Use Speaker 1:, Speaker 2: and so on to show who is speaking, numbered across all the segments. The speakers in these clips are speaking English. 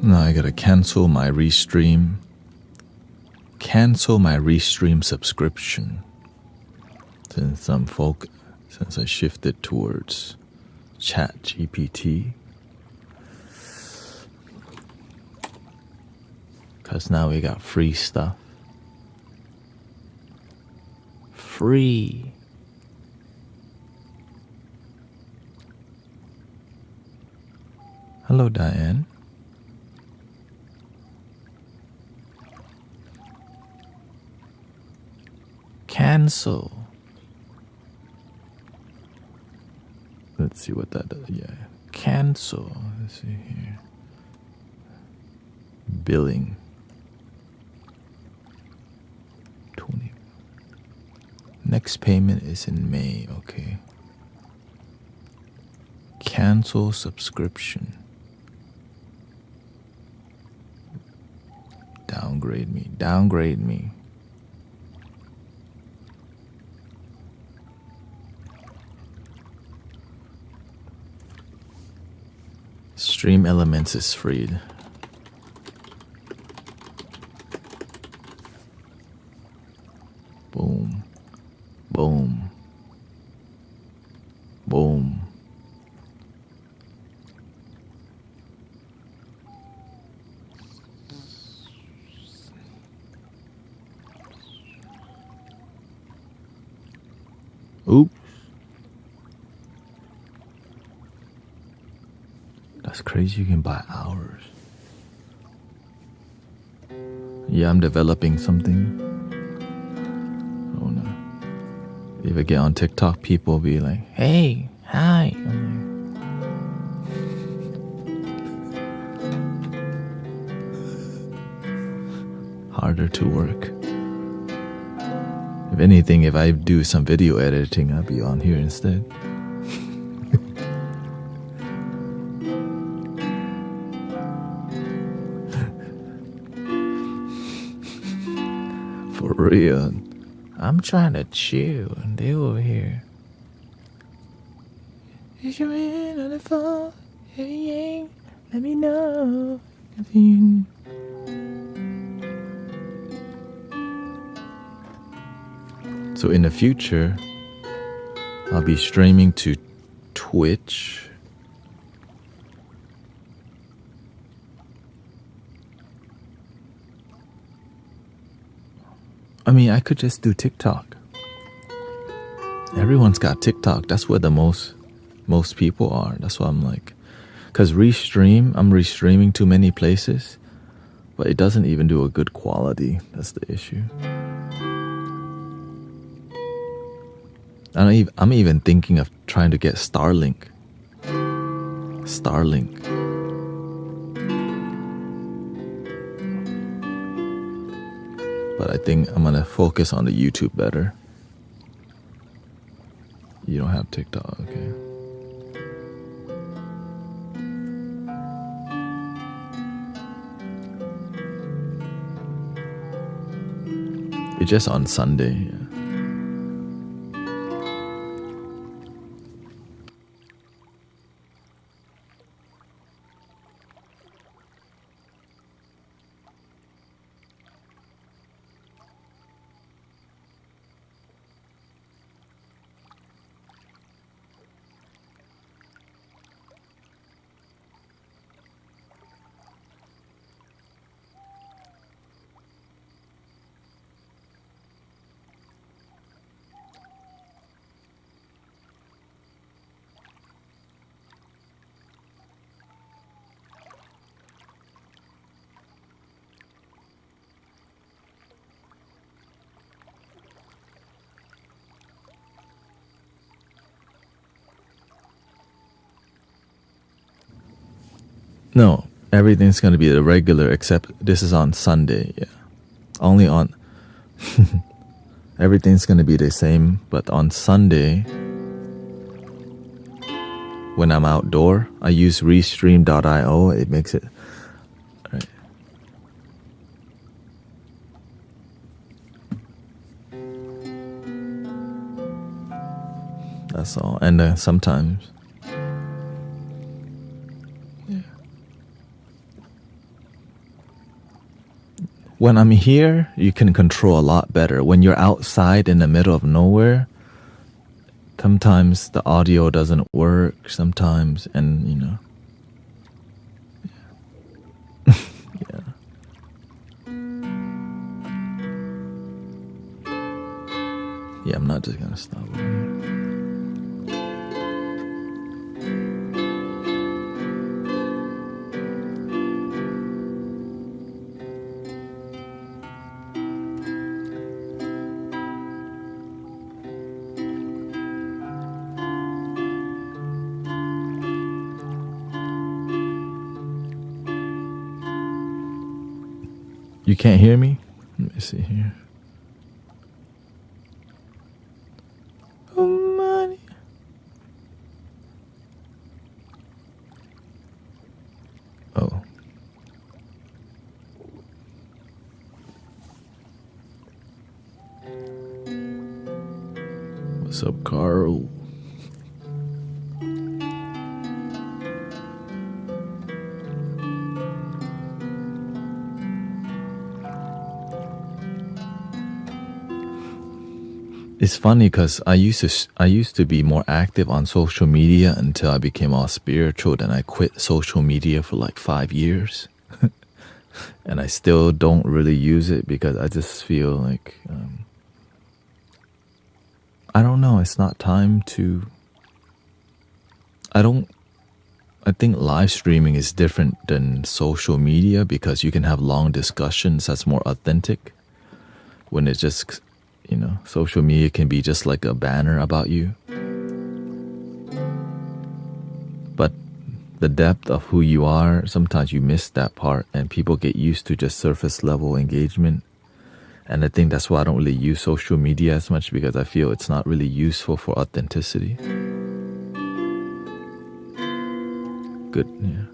Speaker 1: Now I gotta cancel my Restream. Cancel my Restream subscription. Since I shifted towards ChatGPT. Cause now we got free stuff. Free. Hello, Diane. Cancel. Let's see what that does. Yeah. Cancel. Let's see here. Billing. 20. Next payment is in May. Okay. Cancel subscription. Downgrade me. Downgrade me. Stream Elements is free. Boom. Boom. Boom. Oops. That's crazy, you can buy hours. Yeah, I'm developing something. If I get on TikTok, people will be like, hey, hi. Harder to work. If anything, if I do some video editing, I'll be on here instead. For real. I'm trying to chill and they over here. If you're in on the phone, hey, let me know. So in the future, I'll be streaming to Twitch. I mean, I could just do TikTok. Everyone's got TikTok. That's where the most people are. That's why I'm like, because I'm restreaming too many places, but it doesn't even do a good quality. That's the issue. I'm even thinking of trying to get Starlink. But I think I'm gonna focus on the YouTube better. You don't have TikTok, okay. It's just on Sunday, yeah. No, everything's gonna be the regular except this is on Sunday, yeah. Only on everything's gonna be the same, but on Sunday when I'm outdoor, I use restream.io. It makes it right. That's all. And sometimes when I'm here, you can control a lot better. When you're outside in the middle of nowhere, sometimes the audio doesn't work, sometimes, and you know. Yeah. Yeah, I'm not just gonna stop over here. You can't hear me? Let me see here. Oh, money. Oh. What's up, Carl? It's funny because I used to be more active on social media until I became all spiritual. Then I quit social media for like 5 years, and I still don't really use it because I just feel like I don't know. It's not time to. I think live streaming is different than social media because you can have long discussions that's more authentic. When it's just social media can be just like a banner about you. But the depth of who you are, sometimes you miss that part, and people get used to just surface level engagement. And I think that's why I don't really use social media as much, because I feel it's not really useful for authenticity. Good, yeah.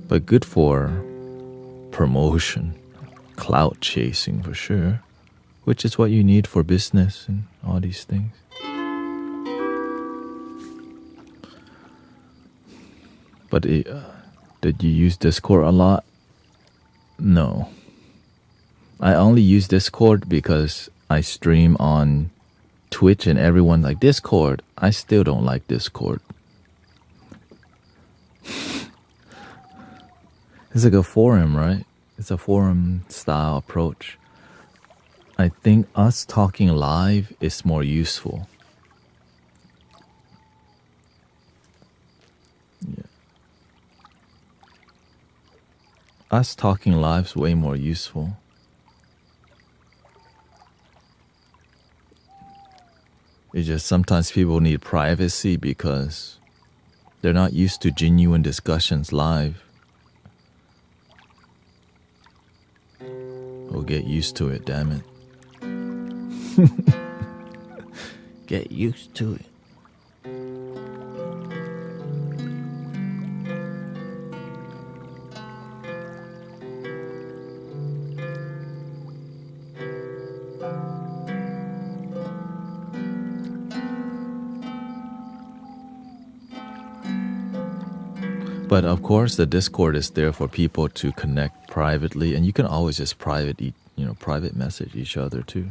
Speaker 1: But good for promotion, clout chasing for sure, which is what you need for business and all these things. But did you use Discord a lot? No. I only use Discord because I stream on Twitch and everyone like Discord. I still don't like Discord. It's like a forum, right? It's a forum style approach. I think us talking live is more useful. Yeah. Us talking live is way more useful. It's just sometimes people need privacy because they're not used to genuine discussions live. We'll get used to it, damn it. Get used to it. But of course, the Discord is there for people to connect privately, and you can always just private message each other too.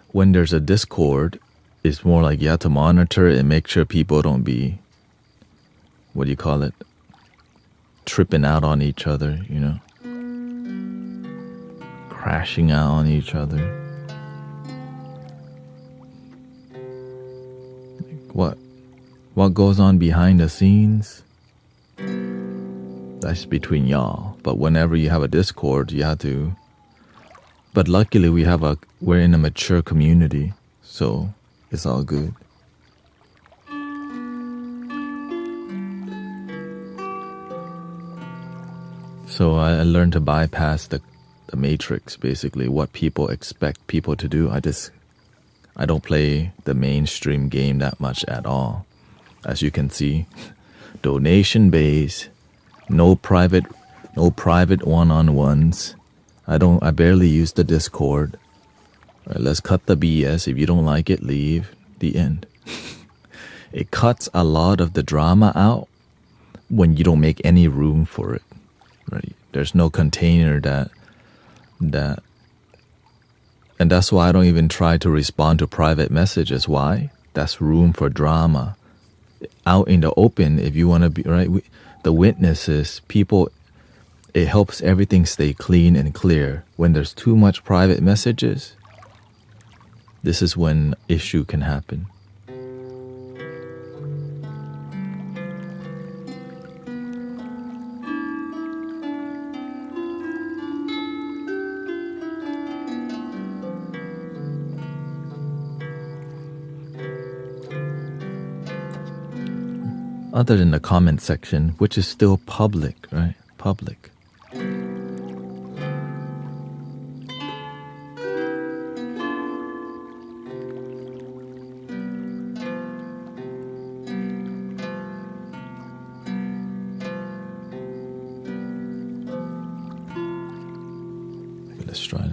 Speaker 1: When there's a Discord, it's more like you have to monitor it and make sure people don't be, tripping out on each other, crashing out on each other. What goes on behind the scenes, that's between y'all. But whenever you have a Discord, you have to. But luckily, we're in a mature community, so it's all good. So I learned to bypass the matrix, basically, what people expect people to do. I don't play the mainstream game that much at all. As you can see, donation based, no private one-on-ones. I barely use the Discord. All right, let's cut the BS. If you don't like it, leave. The end. It cuts a lot of the drama out when you don't make any room for it. Right? There's no container that and that's why I don't even try to respond to private messages. Why? That's room for drama. Out in the open, if you want to be right, the witnesses, people, it helps everything stay clean and clear. When there's too much private messages, this is when issue can happen. Other than the comment section, which is still public, right? Public. Let's try it.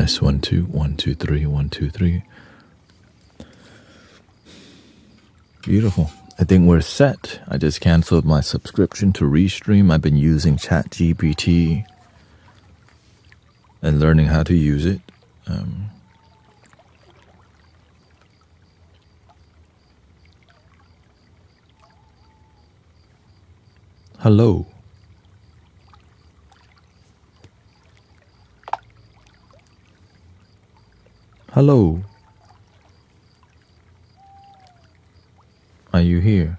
Speaker 1: Test 1 2 1 2 3 1 2 3. Beautiful. I think we're set. I just canceled my subscription to Restream. I've been using ChatGPT and learning how to use it. Hello. Hello. Are you here?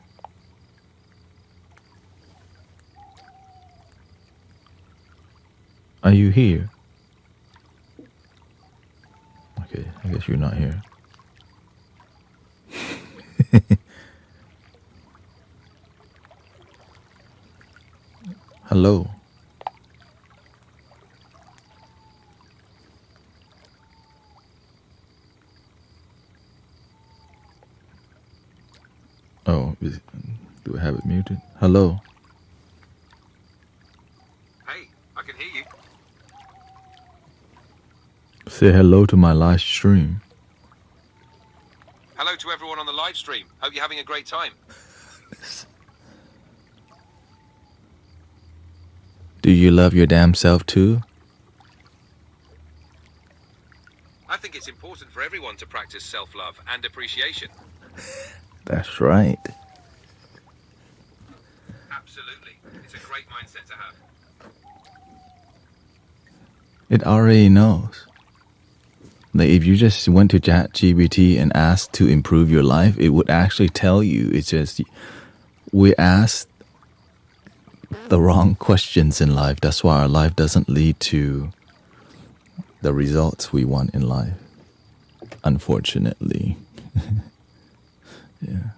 Speaker 1: Are you here? Okay, I guess you're not here. Hello. Oh, do I have it muted? Hello.
Speaker 2: Hey, I can hear you.
Speaker 1: Say hello to my live stream.
Speaker 2: Hello to everyone on the live stream. Hope you're having a great time.
Speaker 1: Do you love your damn self too?
Speaker 2: I think it's important for everyone to practice self-love and appreciation.
Speaker 1: That's right.
Speaker 2: Absolutely. It's a great mindset to have.
Speaker 1: It already knows. Like if you just went to ChatGPT and asked to improve your life, it would actually tell you. It's just we asked the wrong questions in life. That's why our life doesn't lead to the results we want in life. Unfortunately. Yeah.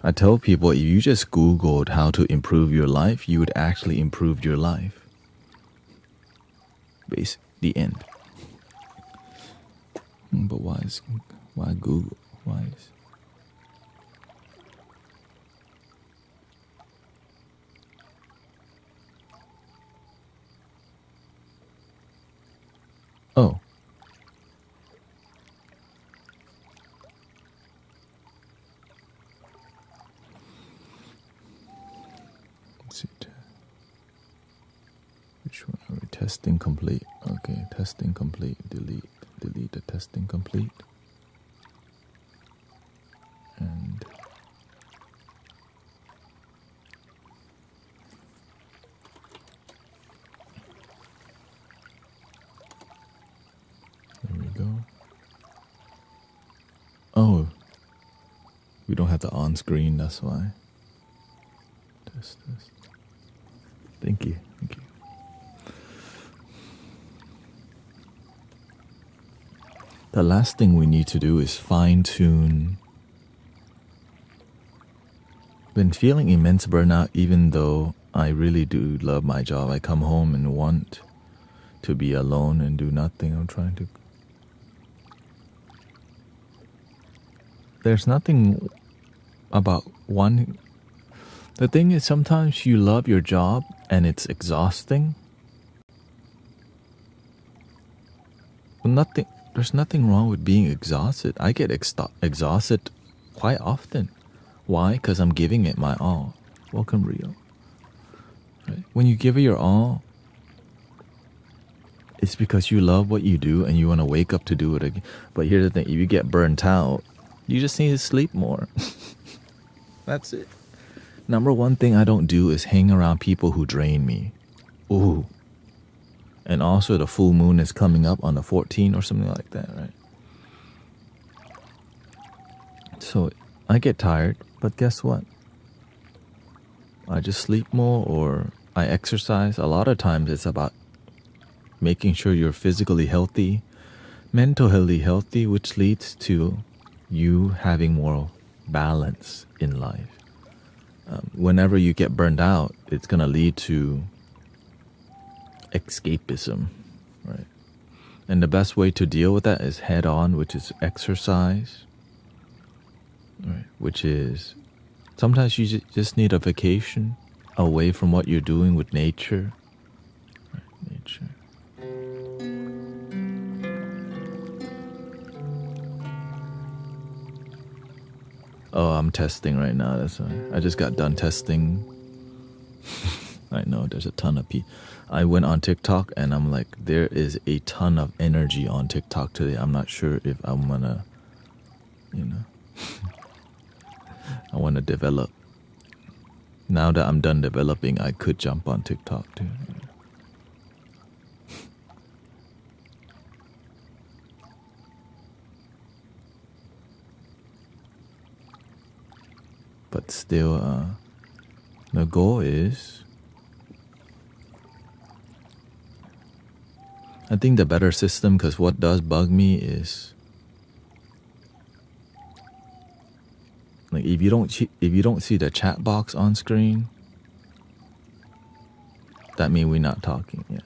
Speaker 1: I tell people if you just Googled how to improve your life, you would actually improve your life. Basically, the end. But why Google? Why is... Oh. Let's see. Which one are we? Testing complete. Okay, testing complete. Delete the testing complete. And there we go. Oh, we don't have the on screen, that's why. Test. Thank you. The last thing we need to do is fine-tune. Been feeling immense burnout even though I really do love my job. I come home and want to be alone and do nothing. I'm trying to... There's nothing about one... The thing is sometimes you love your job and it's exhausting. There's nothing wrong with being exhausted. I get exhausted quite often. Why? Because I'm giving it my all. Welcome, Rio. Right? When you give it your all, it's because you love what you do and you want to wake up to do it again. But here's the thing, if you get burnt out, you just need to sleep more. That's it. Number one thing I don't do is hang around people who drain me. Ooh. And also the full moon is coming up on the 14th or something like that, right? So I get tired, but guess what? I just sleep more or I exercise. A lot of times it's about making sure you're physically healthy, mentally healthy, which leads to you having more balance in life. Whenever you get burned out, it's going to lead to escapism, right? And the best way to deal with that is head on, which is exercise, right? Which is sometimes you just need a vacation away from what you're doing with nature, right? Nature. Oh, I'm testing right now. That's why. I just got done testing. I know there's a ton of people. I went on TikTok and I'm like, there is a ton of energy on TikTok today. I'm not sure if I'm gonna, you know, I want to develop. Now that I'm done developing, I could jump on TikTok too. But still, the goal is, I think the better system, because what does bug me is, like, if you don't see the chat box on screen, that means we're not talking. Yeah.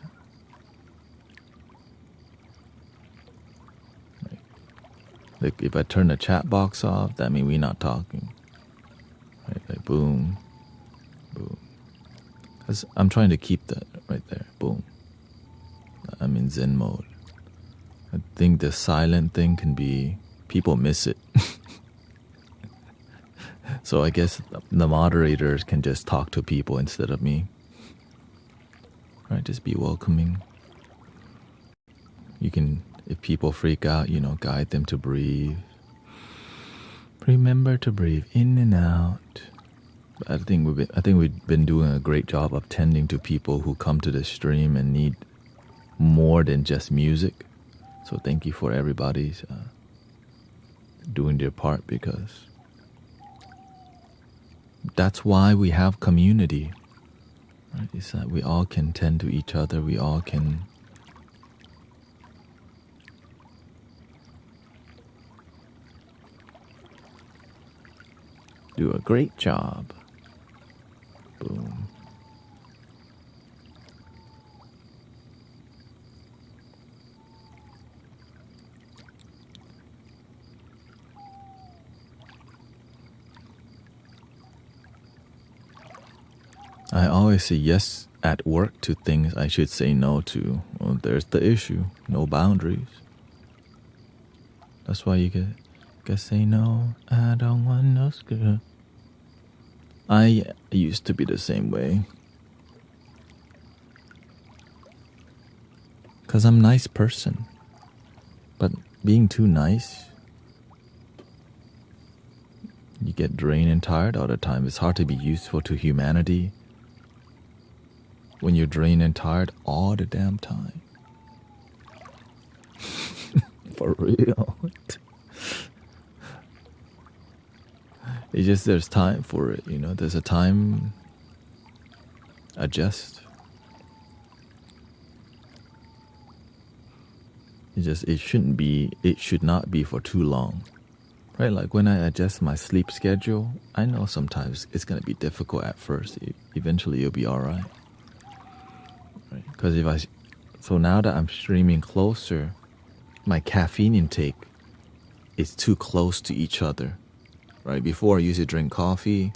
Speaker 1: Like if I turn the chat box off, that means we're not talking. Right? Like boom, boom. 'Cause I'm trying to keep that right there. Boom. I'm in Zen mode. I think the silent thing can be, people miss it. So I guess the moderators can just talk to people instead of me. Right? Just be welcoming. You can, if people freak out, you know, guide them to breathe. Remember to breathe in and out. But I think we've been doing a great job of tending to people who come to the stream and need more than just music. So thank you for everybody's doing their part, because that's why we have community. Right? It's that we all can tend to each other. We all can do a great job. Boom. I always say yes at work to things I should say no to. Well, there's the issue. No boundaries. That's why you get say no. I don't want no skirt. I used to be the same way. 'Cause I'm a nice person. But being too nice, you get drained and tired all the time. It's hard to be useful to humanity when you're drained and tired all the damn time. For real. It's just there's time for it, you know. There's a time. Adjust. It should not be for too long. Right? Like when I adjust my sleep schedule, I know sometimes it's gonna be difficult at first. Eventually you'll be alright. Right? Because so now that I'm streaming closer, my caffeine intake is too close to each other. Right? Before I used to drink coffee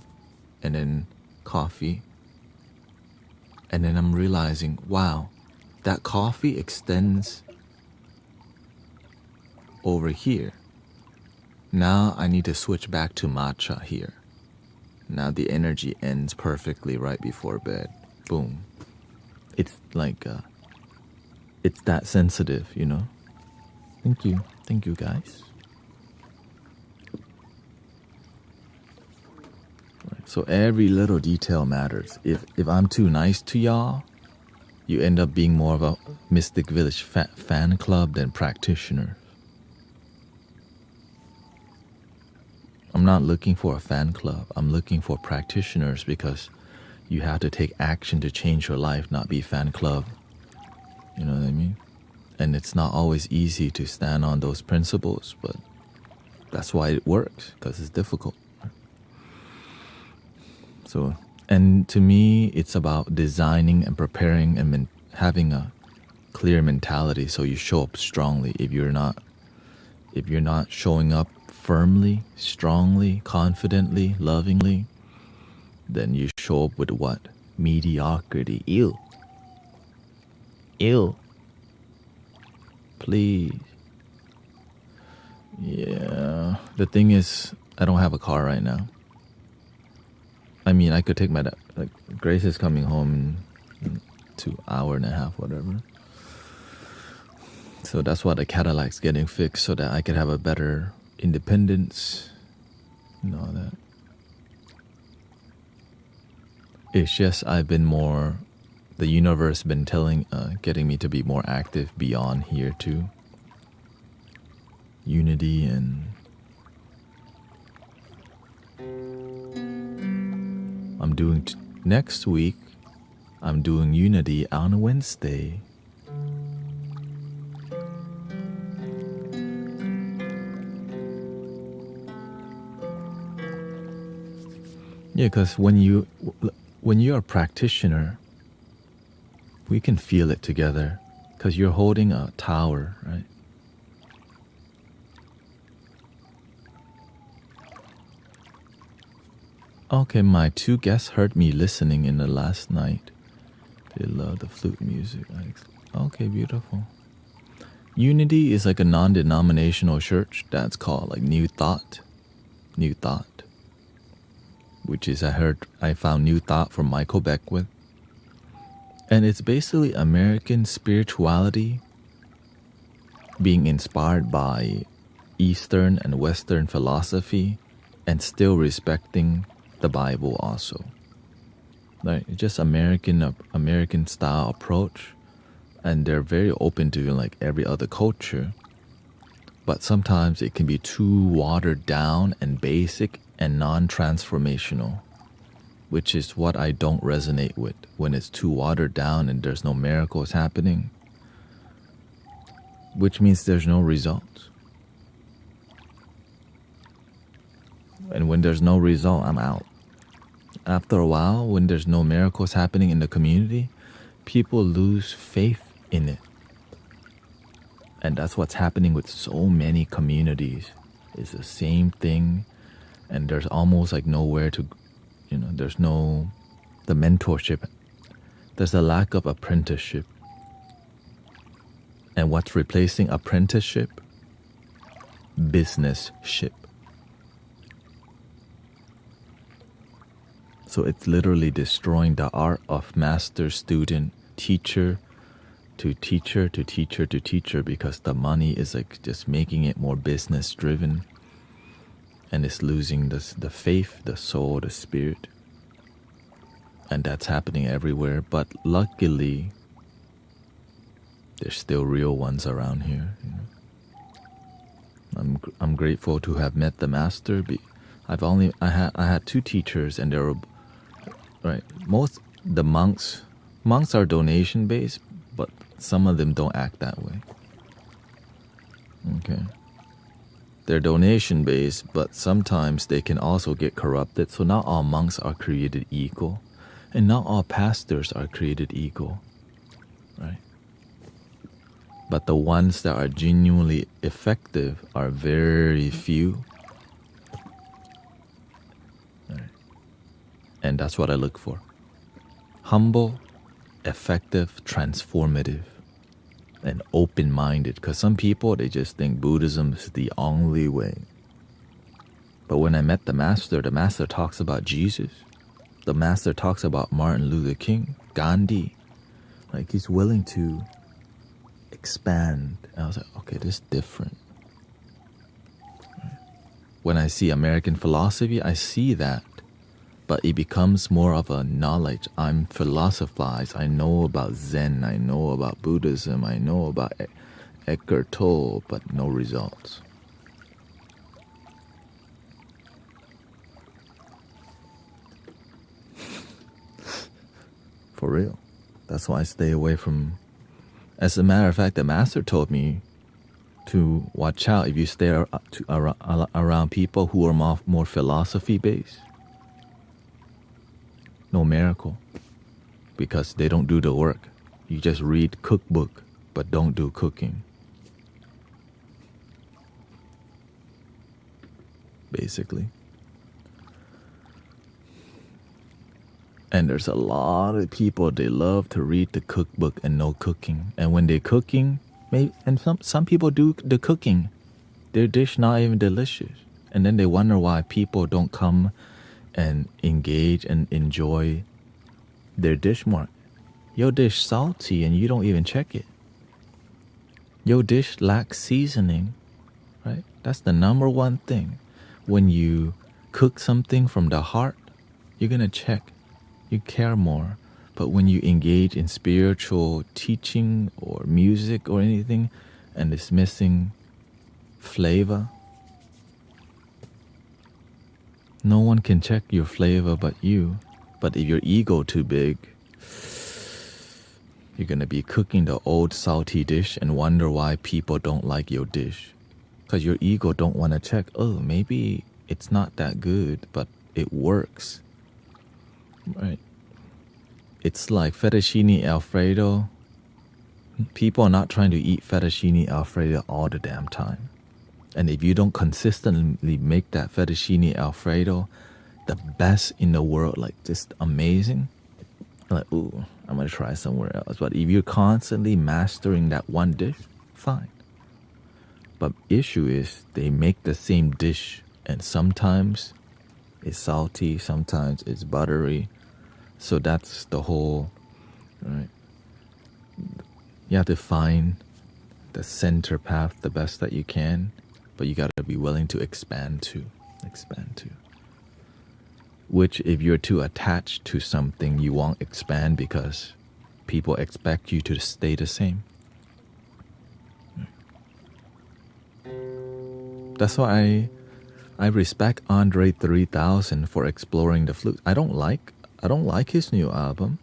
Speaker 1: and then coffee. And then I'm realizing, wow, that coffee extends over here. Now I need to switch back to matcha here. Now the energy ends perfectly right before bed. Boom. It's like, it's that sensitive, you know? Thank you. Thank you, guys. Right. So every little detail matters. If I'm too nice to y'all, you end up being more of a Mystic Village fan club than practitioner. I'm not looking for a fan club. I'm looking for practitioners, because you have to take action to change your life, not be fan club. You know what I mean? And it's not always easy to stand on those principles, but that's why it works, because it's difficult. So, and to me, it's about designing and preparing and having a clear mentality, so you show up strongly. If you're not showing up firmly, strongly, confidently, lovingly, then you show up with what? Mediocrity. Ew. Please. Yeah. The thing is, I don't have a car right now. I mean, I could take my dad. Like, Grace is coming home in 2 hours and a half, whatever. So that's why the Cadillac's getting fixed, so that I could have a better independence and all that. It's just I've been more, the universe been getting me to be more active beyond here too. Unity and I'm doing next week. I'm doing Unity on Wednesday. Yeah, because when you're a practitioner, we can feel it together. Because you're holding a tower, right? Okay, my 2 guests heard me listening in the last night. They love the flute music. Okay, beautiful. Unity is like a non-denominational church that's called like New Thought. New Thought. Which is, I found New Thought from Michael Beckwith. And it's basically American spirituality being inspired by Eastern and Western philosophy and still respecting the Bible also. Like, just American style approach, and they're very open to like every other culture. But sometimes it can be too watered down and basic and non-transformational, which is what I don't resonate with. When it's too watered down and there's no miracles happening, which means there's no results. And when there's no result, I'm out. After a while, when there's no miracles happening in the community, people lose faith in it. And that's what's happening with so many communities. It's the same thing, and there's almost like nowhere to, there's no, the mentorship. There's a lack of apprenticeship. And what's replacing apprenticeship? Businessship. So it's literally destroying the art of master, student, teacher to teacher to teacher to teacher, because the money is like just making it more business driven, and it's losing the faith, the soul, the spirit. And that's happening everywhere. But luckily, there's still real ones around here. I'm grateful to have met the master. I had 2 teachers, and they were right. Most the monks are donation based, but some of them don't act that way. Okay. They're donation based, but sometimes they can also get corrupted. So not all monks are created equal, and not all pastors are created equal, right? But the ones that are genuinely effective are very few. Right. And that's what I look for. Humble, effective, transformative, and open-minded. Because some people, they just think Buddhism is the only way. But when I met the master talks about Jesus. The master talks about Martin Luther King, Gandhi. Like, he's willing to expand. And I was like, okay, this is different. When I see American philosophy, I see that. But it becomes more of a knowledge. I'm philosophized. I know about Zen. I know about Buddhism. I know about Eckhart Tolle, but no results. For real. That's why I stay away from. As a matter of fact, the master told me to watch out if you stay around people who are more philosophy based. No miracle, because they don't do the work. You just read cookbook, but don't do cooking. Basically. And there's a lot of people, they love to read the cookbook and no cooking. And when they're cooking, and some people do the cooking, their dish not even delicious. and then they wonder why people don't come and engage and enjoy their dish more. Your dish salty and you don't even check it. Your dish lacks seasoning, right? That's the number one thing. When you cook something from the heart, you're gonna check. You care more. But when you engage in spiritual teaching or music or anything and it's missing flavor, no one can check your flavor but you. But if your ego too big, you're gonna be cooking the old salty dish and wonder why people don't like your dish. Because your ego don't want to check, oh, maybe it's not that good, but it works. Right? It's like fettuccine Alfredo. People are not trying to eat fettuccine Alfredo all the damn time. And if you don't consistently make that fettuccine Alfredo the best in the world, like just amazing, like, ooh, I'm gonna try somewhere else. But if you're constantly mastering that one dish, fine. But issue is they make the same dish and sometimes it's salty, sometimes it's buttery. So that's the whole, right? You have to find the center path the best that you can, but you gotta be willing to expand to. Which if you're too attached to something, you won't expand because people expect you to stay the same. That's why I respect Andre 3000 for exploring the flute. I don't like his new album,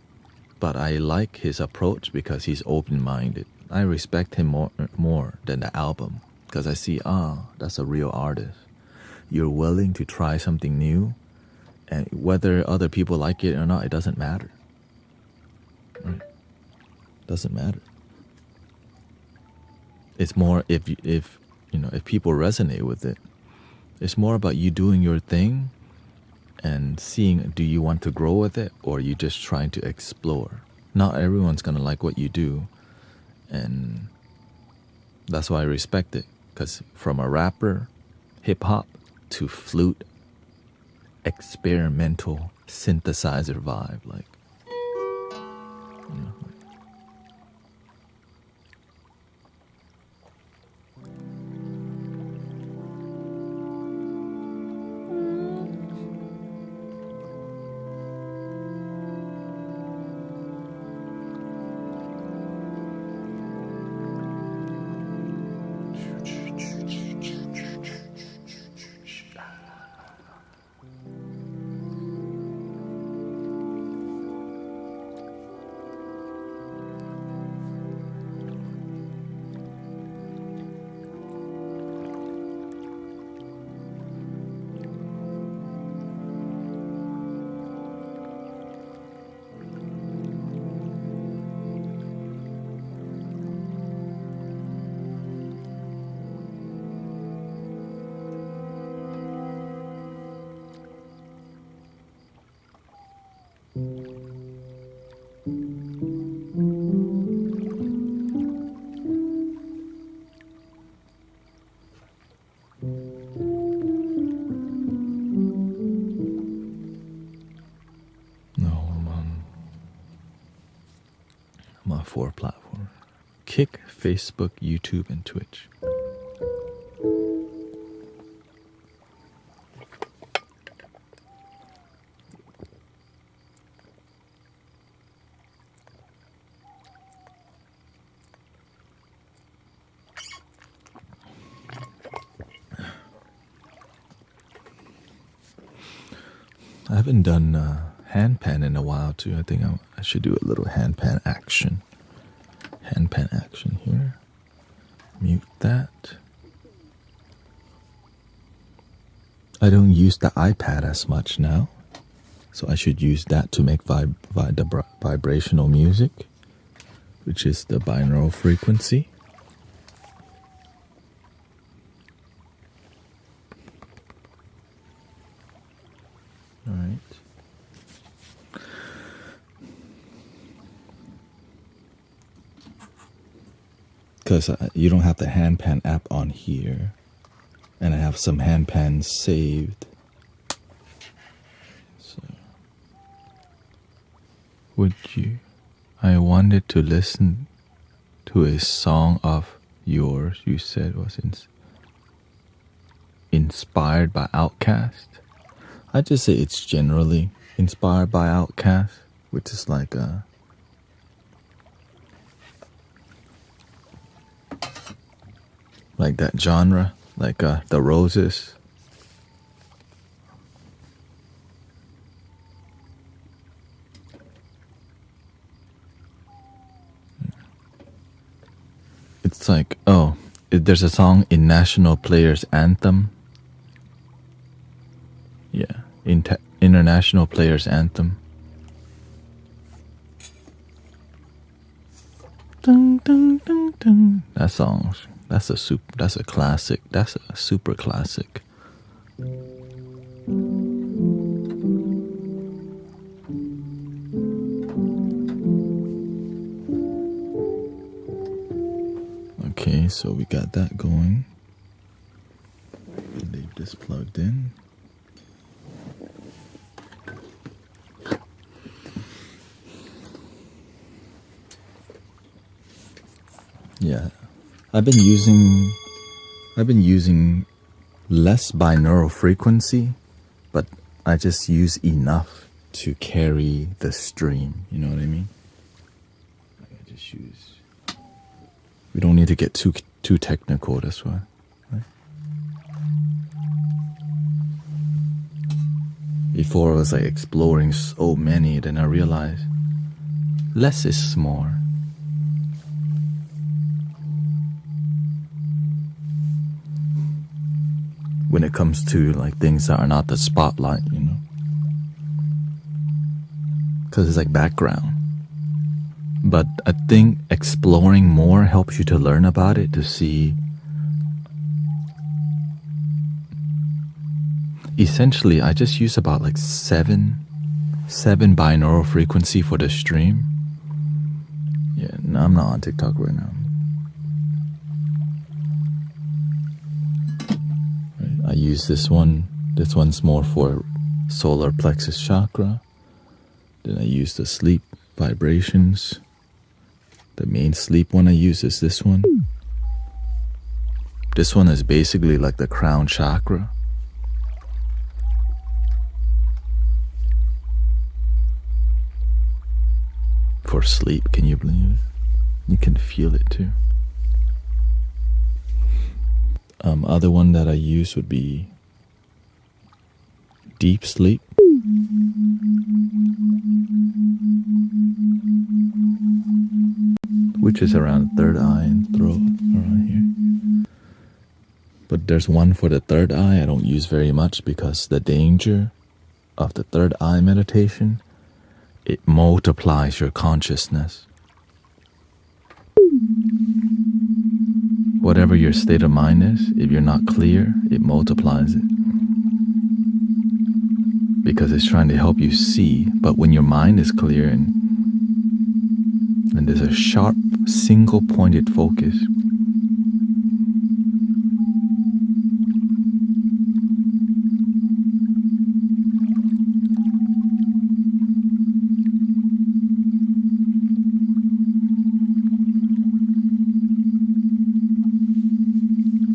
Speaker 1: but I like his approach because he's open-minded. I respect him more than the album because I see, that's a real artist. You're willing to try something new, and whether other people like it or not, it doesn't matter. Right? Doesn't matter. It's more if people resonate with it. It's more about you doing your thing and seeing, do you want to grow with it or are you just trying to explore? Not everyone's gonna like what you do, and that's why I respect it. Because from a rapper, hip hop, to flute, experimental synthesizer vibe, like, you know. I'm on 4 platforms: Kick, Facebook, YouTube, and Twitch. I haven't done handpan in a while too. I think I should do a little handpan action. Handpan action here. Mute that. I don't use the iPad as much now, so I should use that to make the vibrational music, which is the binaural frequency. All right. Because you don't have the handpan app on here, And I have some handpans saved. So, I wanted to listen to a song of yours you said was inspired by Outkast. I just say it's generally inspired by Outkast, which is like that genre, like the Roses. It's like, there's a song in National Players Anthem. Yeah, International Players Anthem. Dun, dun, dun, dun. That song, that's a classic. That's a super classic. Okay, so we got that going. Leave this plugged in. Yeah, I've been using less binaural frequency, but I just use enough to carry the stream. You know what I mean? I just use. We don't need to get too technical. That's why. Right? Before I was like exploring so many, then I realized less is more. When it comes to like things that are not the spotlight, you know, because it's like background. But I think exploring more helps you to learn about it, to see. Essentially, I just use about like seven binaural frequency for the stream. Yeah, no, I'm not on TikTok right now. Right, I use this one. This one's more for solar plexus chakra. Then I use the sleep vibrations. The main sleep one I use is this one. This one is basically like the crown chakra. For sleep, can you believe it? You can feel it too. Other one that I use would be deep sleep. Which is around the third eye and throat, around here. But there's one for the third eye I don't use very much because the danger of the third eye meditation, it multiplies your consciousness. Whatever your state of mind is, if you're not clear, it multiplies it. Because it's trying to help you see, but when your mind is clear and there's a sharp, single-pointed focus.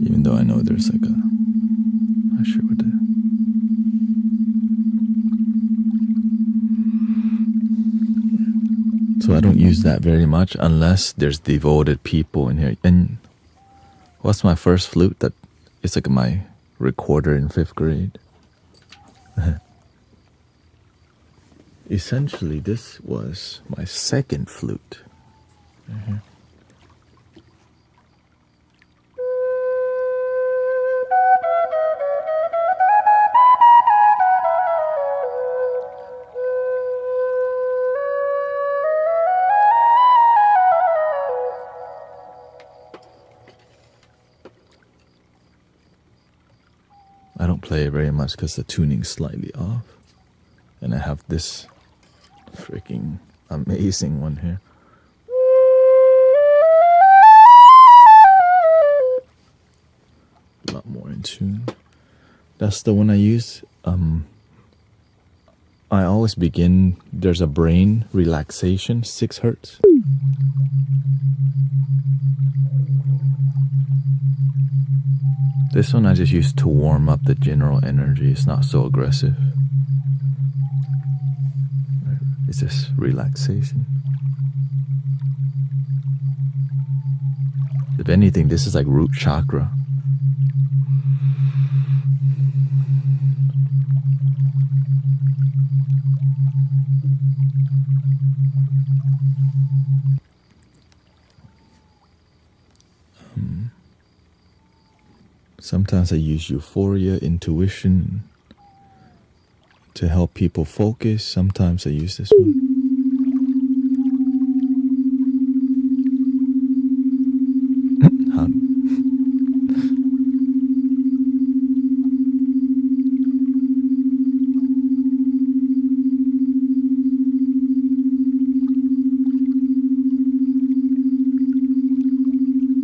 Speaker 1: Even though I know there's like not sure what the. So I don't use that very much unless there's devoted people in here. And what's my first flute? That it's like my recorder in 5th grade. Essentially, this was my second flute. I don't play it very much because the tuning's slightly off. And I have this freaking amazing one here. A lot more in tune. That's the one I use. I always begin, there's a brain relaxation, 6 hertz. This one I just use to warm up the general energy. It's not so aggressive. It's just relaxation. If anything, this is like root chakra. Sometimes I use euphoria, intuition to help people focus. Sometimes I use this one.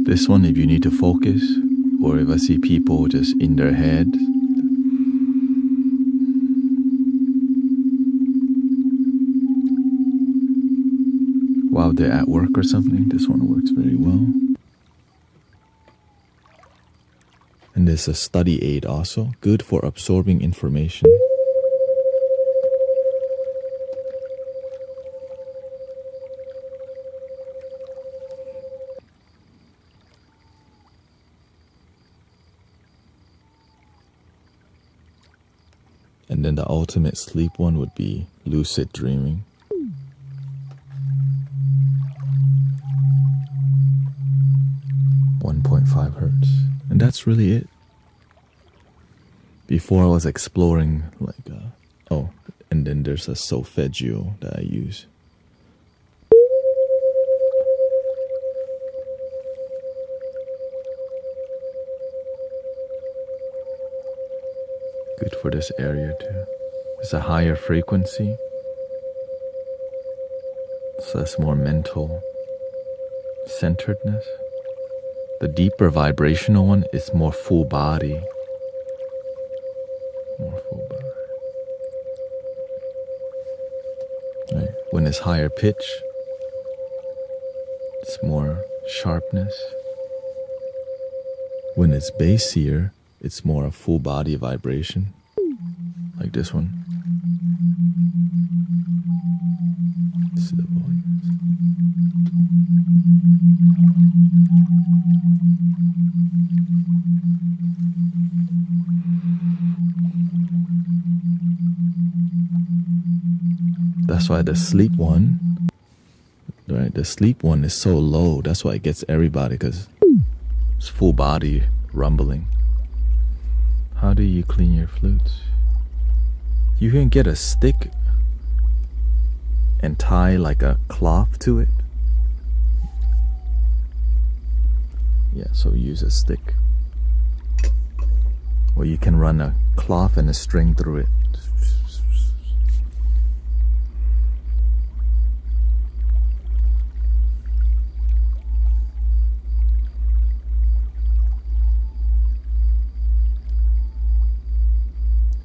Speaker 1: This one, if you need to focus, or if I see people just in their head, while they're at work or something, this one works very well. And there's a study aid also, good for absorbing information. And then the ultimate sleep one would be lucid dreaming. .5 hertz. And that's really it. Before I was exploring and then there's a solfeggio that I use. Good for this area too. It's a higher frequency, so it's more mental centeredness. The deeper vibrational one is more full body. More full body. Right. When it's higher pitch, it's more sharpness. When it's bassier, it's more a full body vibration, like this one. Let's see the volumes. That's why the sleep one, right? The sleep one is so low. That's why it gets everybody, because it's full body rumbling. How do you clean your flutes? You can get a stick and tie like a cloth to it. Yeah, so use a stick. Or you can run a cloth and a string through it.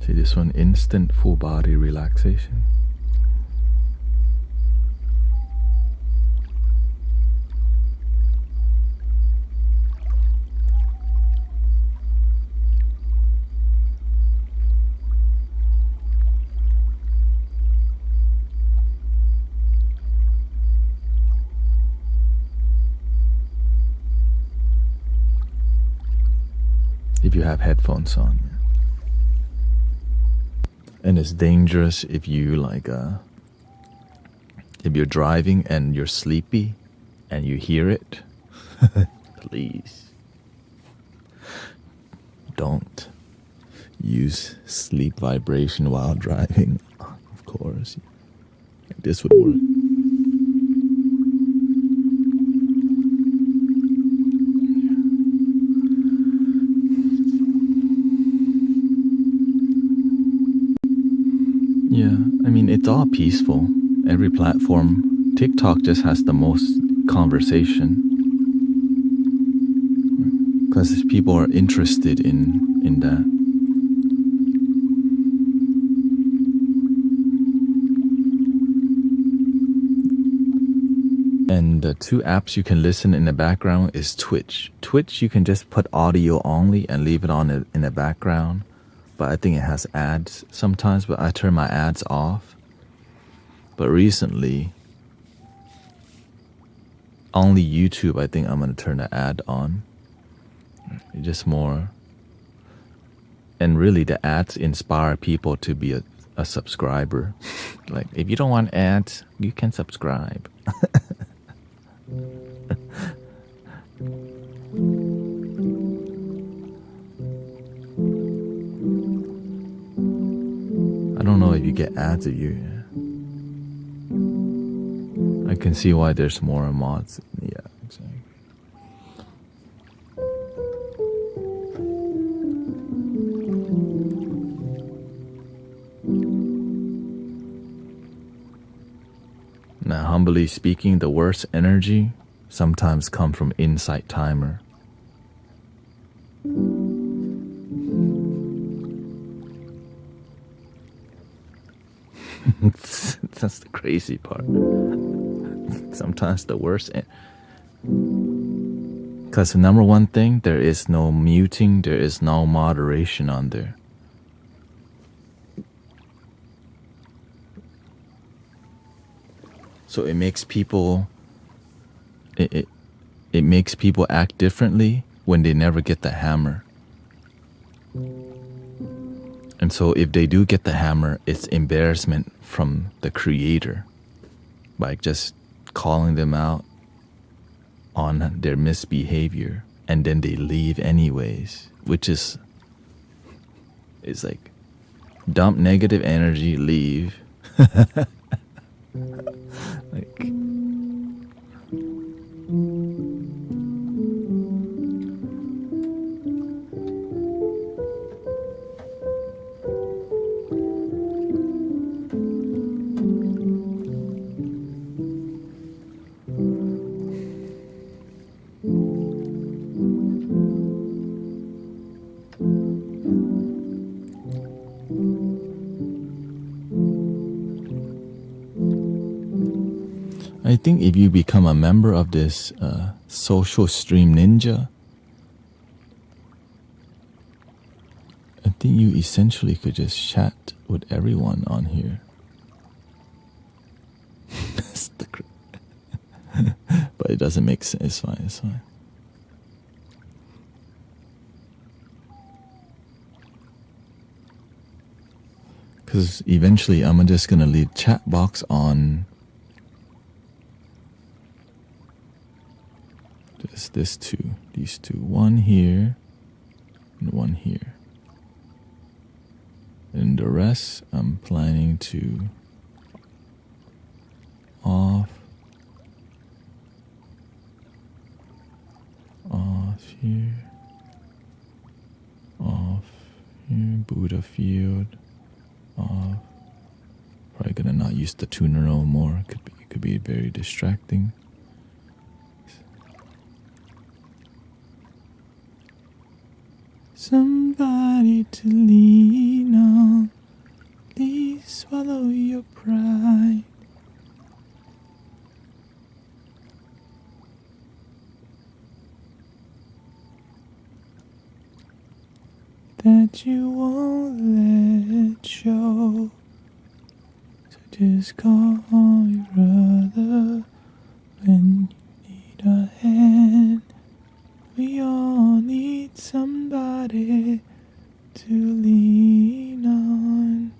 Speaker 1: See this one, instant full body relaxation. If you have headphones on. And it's dangerous if you if you're driving and you're sleepy and you hear it. Please don't use sleep vibration while driving. Of course, this would work. Yeah, I mean, it's all peaceful. Every platform. TikTok just has the most conversation. Because people are interested in in that. And the two apps you can listen in the background is Twitch. Twitch, you can just put audio only and leave it on in the background. But I think it has ads sometimes, but I turn my ads off. But recently, only YouTube, I think I'm going to turn the ad on. It's just more. And really, the ads inspire people to be a subscriber. Like, if you don't want ads, you can subscribe. I don't know if you get ads if you. I can see why there's more mods. Yeah, exactly. Now, humbly speaking, the worst energy sometimes come from Insight Timer. That's the crazy part. Sometimes the worst. Because the number one thing, there is no muting, there is no moderation on there. So it makes people it makes people act differently when they never get the hammer. And so if they do get the hammer, it's embarrassment from the creator by just calling them out on their misbehavior, and then they leave anyways, which is like dump negative energy, leave. Like, I think if you become a member of this social stream ninja, I think you essentially could just chat with everyone on here. But it doesn't make sense. It's fine, it's fine. Because eventually I'm just going to leave chat box on. Just these two. One here and one here. And the rest I'm planning to off here, off here, Buddha field, off. Probably gonna not use the tuner no more. It could be very distracting. Somebody to lean on. Please swallow your pride. That you won't let show. So just call your brother when you need a hand. We all need somebody to lean on.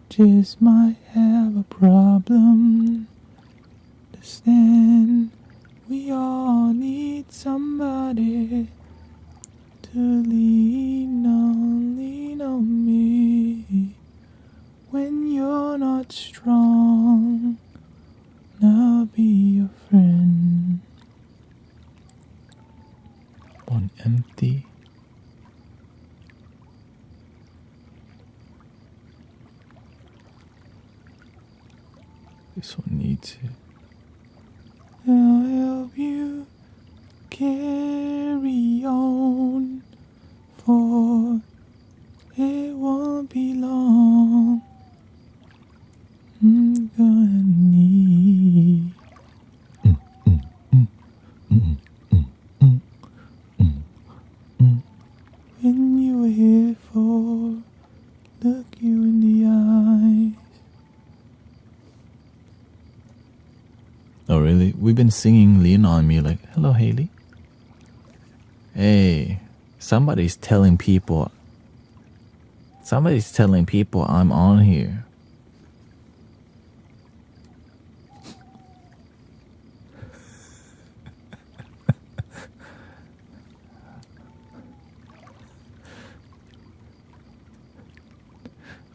Speaker 1: Just might have a problem to stand. We all need somebody to lean on me. When you're not strong, I'll be your friend. One empty. This one needs it. I'll help you carry on, for you in the eyes. Oh, really? We've been singing Lean on Me like, hello, Haley. Hey, somebody's telling people I'm on here.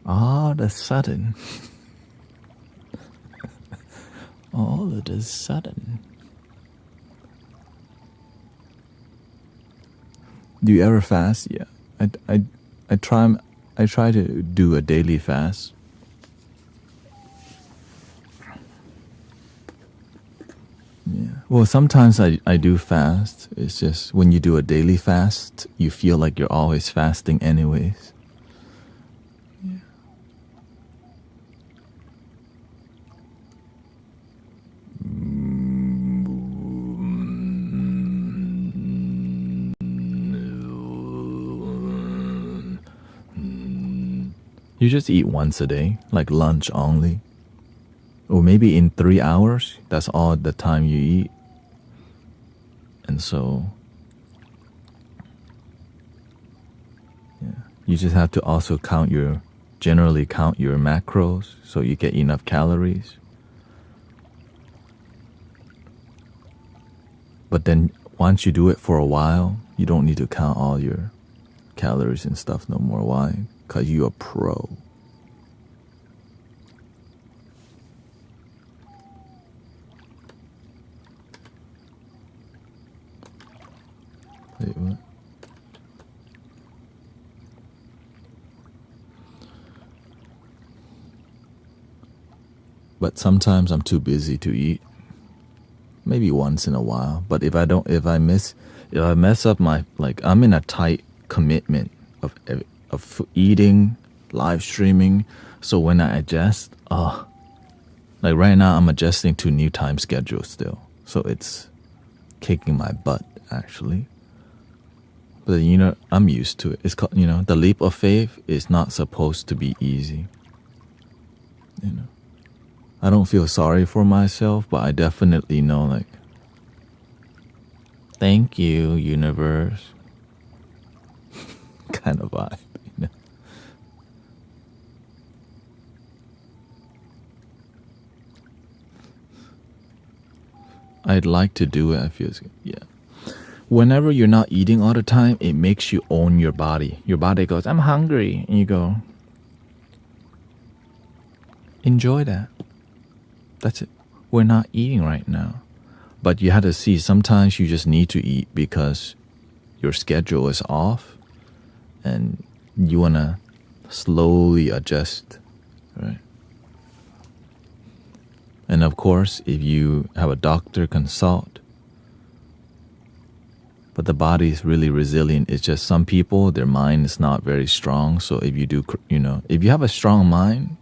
Speaker 1: All of a sudden. All of a sudden. Do you ever fast? Yeah. I try to do a daily fast. Yeah. Well, sometimes I do fast. It's just when you do a daily fast, you feel like you're always fasting anyways. Yeah. You just eat once a day, like lunch only. Or maybe in 3 hours, that's all the time you eat. And so, yeah, you just have to also generally count your macros so you get enough calories. But then once you do it for a while, you don't need to count all your calories and stuff no more. Why? Because you're a pro. Wait, what? But sometimes I'm too busy to eat. Maybe once in a while. But if I mess up my, like, I'm in a tight commitment of eating, live streaming. So when I adjust, like right now I'm adjusting to new time schedule still. So it's kicking my butt actually. But I'm used to it. It's called, the leap of faith is not supposed to be easy. I don't feel sorry for myself, but I definitely know, like, thank you, universe. Kind of vibe, I'd like to do it. I feel good. Yeah. Whenever you're not eating all the time, it makes you own your body. Your body goes, I'm hungry. And you go, enjoy that. That's it. We're not eating right now. But you have to see, sometimes you just need to eat because your schedule is off and you want to slowly adjust, right? And of course, if you have a doctor, consult. But the body is really resilient. It's just some people, their mind is not very strong. So if you do, if you have a strong mind,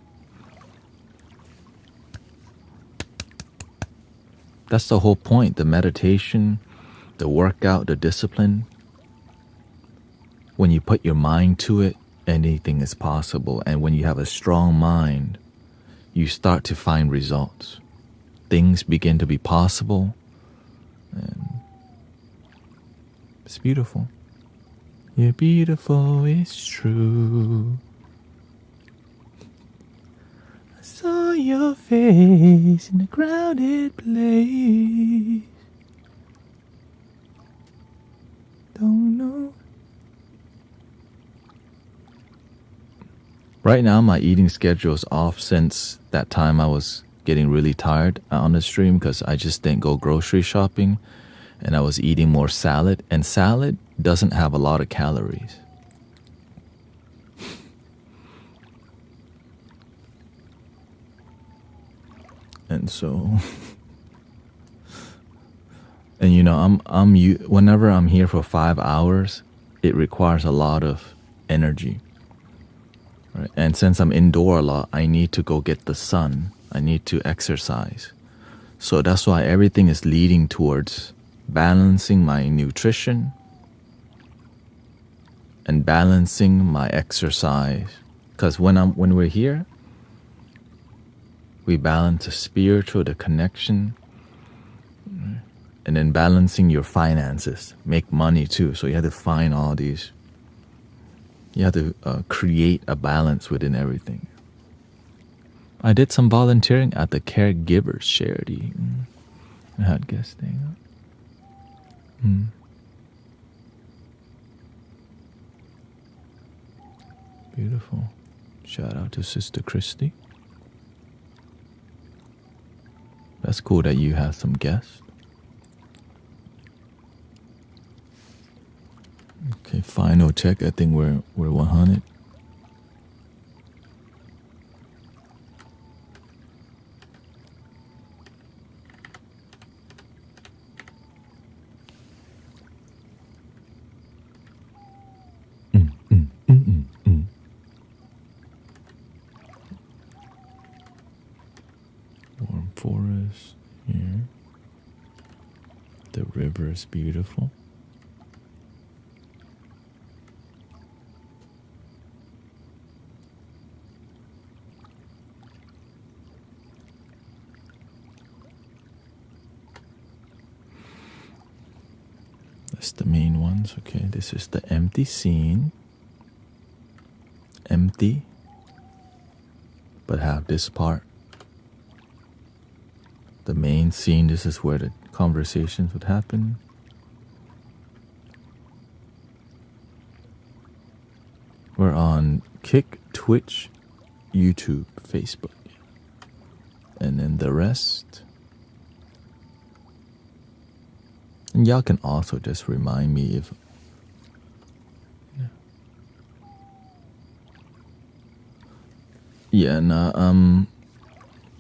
Speaker 1: that's the whole point. The meditation, the workout, the discipline. When you put your mind to it, anything is possible. And when you have a strong mind, you start to find results. Things begin to be possible. And it's beautiful. You're beautiful, it's true. I saw your face in a crowded place. Don't know. Right now, my eating schedule is off since that time I was getting really tired on the stream because I just didn't go grocery shopping and I was eating more salad. And salad doesn't have a lot of calories. And so, and whenever I'm here for 5 hours, it requires a lot of energy. Right? And since I'm indoor a lot, I need to go get the sun. I need to exercise. So that's why everything is leading towards balancing my nutrition and balancing my exercise Because when we're here, we balance the spiritual, the connection, and then balancing your finances, make money too. So you have to find all these. You have to create a balance within everything. I did some volunteering at the caregivers charity. I had guests staying up. Beautiful. Shout out to Sister Christy. That's cool that you have some guests. Okay, final check. I think we're 100. Warm forest here. The river is beautiful. That's the main ones. Okay, this is the empty scene. Empty, but have this part. The main scene, this is where the conversations would happen. We're on Kick, Twitch, YouTube, Facebook. And then the rest. And y'all can also just remind me if... Yeah, and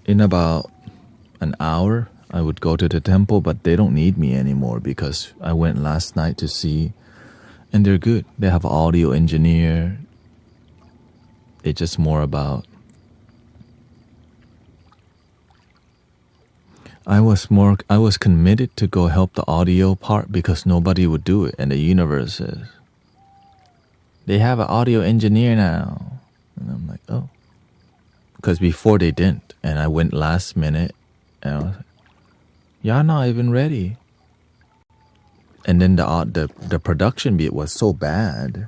Speaker 1: in about an hour, I would go to the temple, but they don't need me anymore because I went last night to see, and they're good. They have an audio engineer. It's just more about... I was committed to go help the audio part because nobody would do it, and the universe says, they have an audio engineer now. And I'm like, oh. Because before they didn't, and I went last minute, and I was like, y'all not even ready. And then the production bit was so bad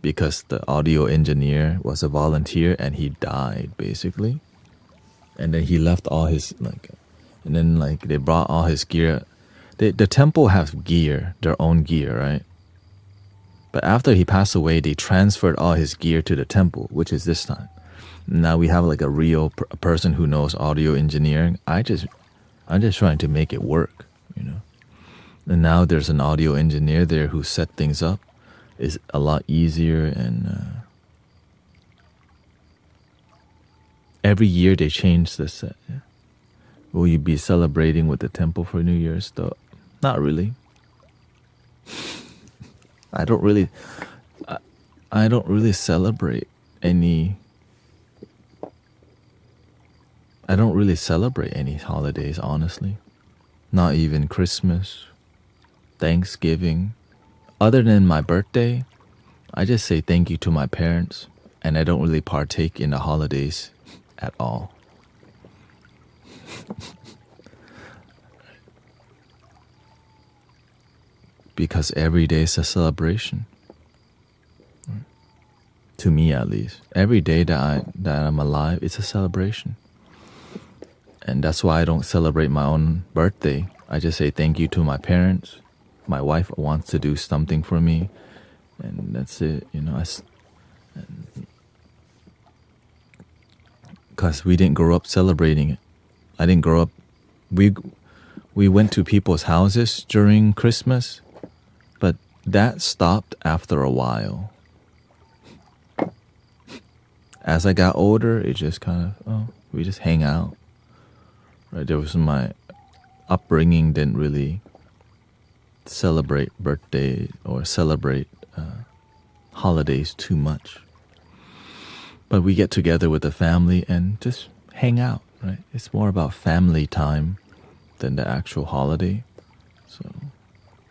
Speaker 1: because the audio engineer was a volunteer and he died basically. And then he left all his and then they brought all his gear. The temple has gear, their own gear, right? But after he passed away, they transferred all his gear to the temple, which is this time. Now we have a real person who knows audio engineering. I'm just trying to make it work, you know. And now there's an audio engineer there who set things up. It's a lot easier, and every year they change the set. Yeah. Will you be celebrating with the temple for New Year's? Though, not really. I don't really celebrate any. I don't really celebrate any holidays, honestly. Not even Christmas, Thanksgiving. Other than my birthday, I just say thank you to my parents, and I don't really partake in the holidays at all. Because every day is a celebration. To me, at least. Every day that I'm alive, it's a celebration. And that's why I don't celebrate my own birthday. I just say thank you to my parents. My wife wants to do something for me, and that's it, you know. Because we didn't grow up celebrating it. I didn't grow up. We went to people's houses during Christmas, but that stopped after a while. As I got older, it just kind of, we just hang out. Right, there was my upbringing didn't really celebrate birthday or celebrate holidays too much. But we get together with the family and just hang out, right? It's more about family time than the actual holiday. So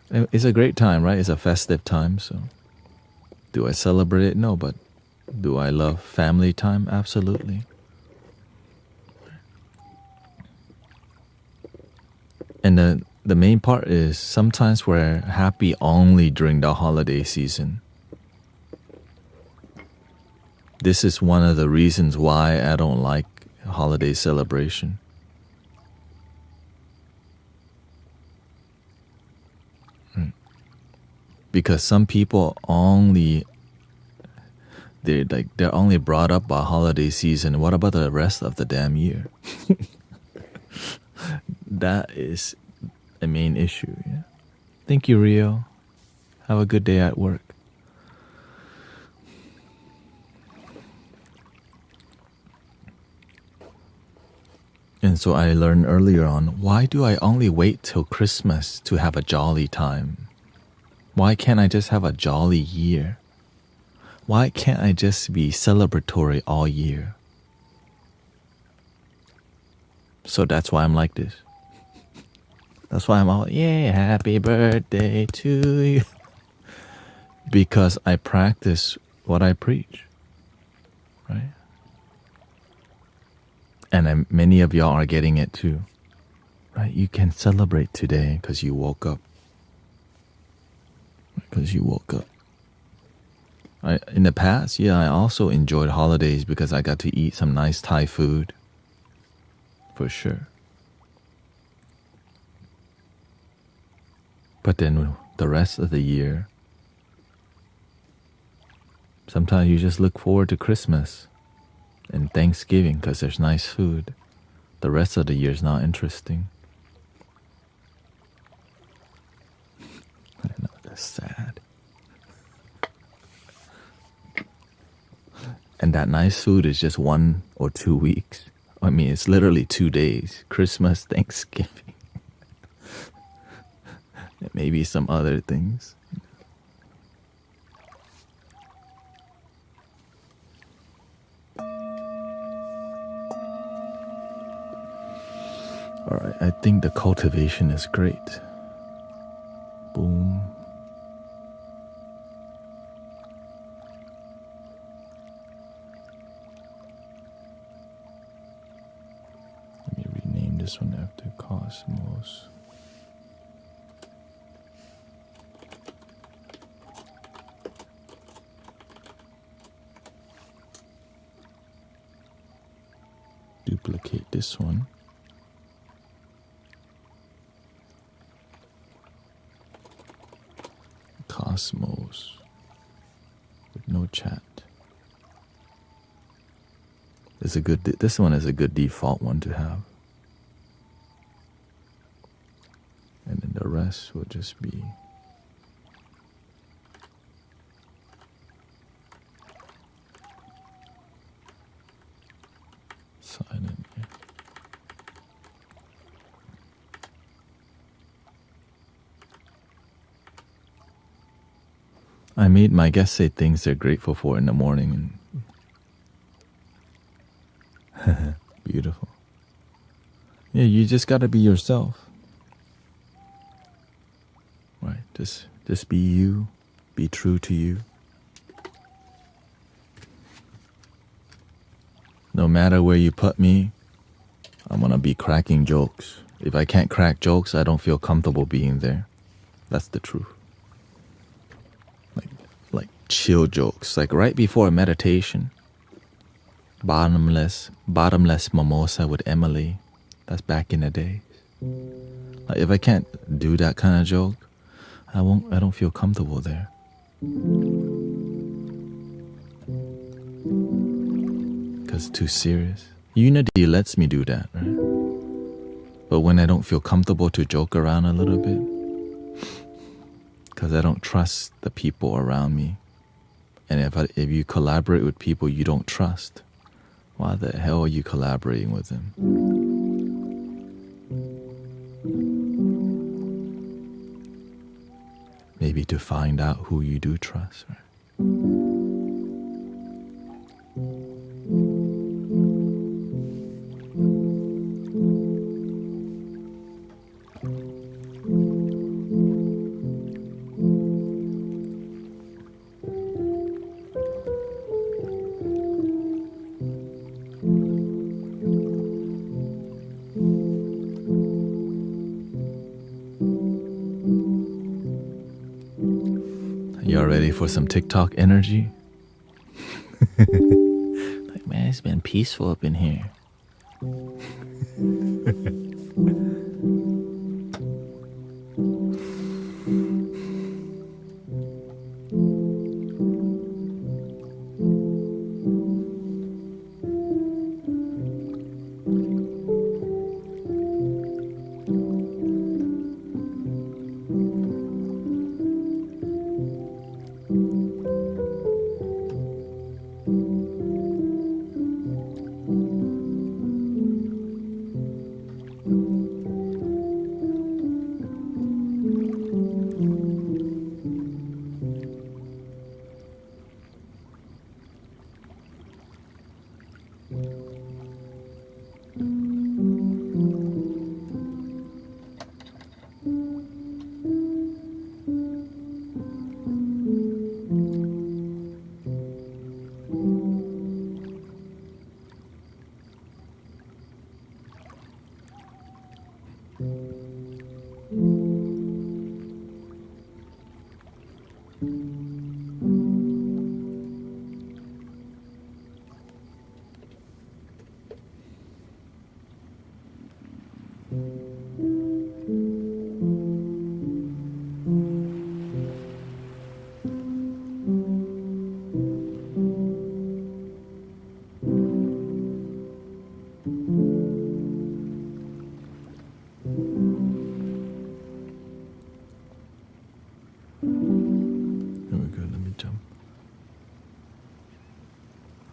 Speaker 1: it's a great time, right? It's a festive time. So do I celebrate it? No, but Do I love family time? Absolutely. And the main part is sometimes we're happy only during the holiday season. This is one of the reasons why I don't like holiday celebration. Because some people they're only brought up by holiday season. What about the rest of the damn year? That is a main issue. Yeah. Thank you, Rio. Have a good day at work. And so I learned earlier on, why do I only wait till Christmas to have a jolly time? Why can't I just have a jolly year? Why can't I just be celebratory all year? So that's why I'm like this. That's why I'm all, yeah, happy birthday to you. Because I practice what I preach, right? And many of y'all are getting it too, right? You can celebrate today because you woke up. Because you woke up. In the past, yeah, I also enjoyed holidays because I got to eat some nice Thai food. For sure. But then the rest of the year, sometimes you just look forward to Christmas and Thanksgiving because there's nice food. The rest of the year is not interesting. I know, that's sad. And that nice food is just 1 or 2 weeks. I mean, it's literally 2 days. Christmas, Thanksgiving. And maybe some other things. Alright, I think the cultivation is great. Boom. Let me rename this one after Cosmos. Duplicate this one. Cosmos with no chat. This one is a good default one to have. And then the rest will just be silent. I made my guests say things they're grateful for in the morning. And beautiful. Yeah, you just gotta be yourself. Right, just be you. Be true to you. No matter where you put me, I'm gonna be cracking jokes. If I can't crack jokes, I don't feel comfortable being there. That's the truth. Like chill jokes, like right before meditation. Bottomless mimosa with Emily. That's back in the days. Like if I can't do that kind of joke, I don't feel comfortable there. Cause it's too serious. Unity lets me do that, right? But when I don't feel comfortable to joke around a little bit, because I don't trust the people around me. And if you collaborate with people you don't trust, why the hell are you collaborating with them? Maybe to find out who you do trust, right? ready for some TikTok energy? Like, man, it's been peaceful up in here.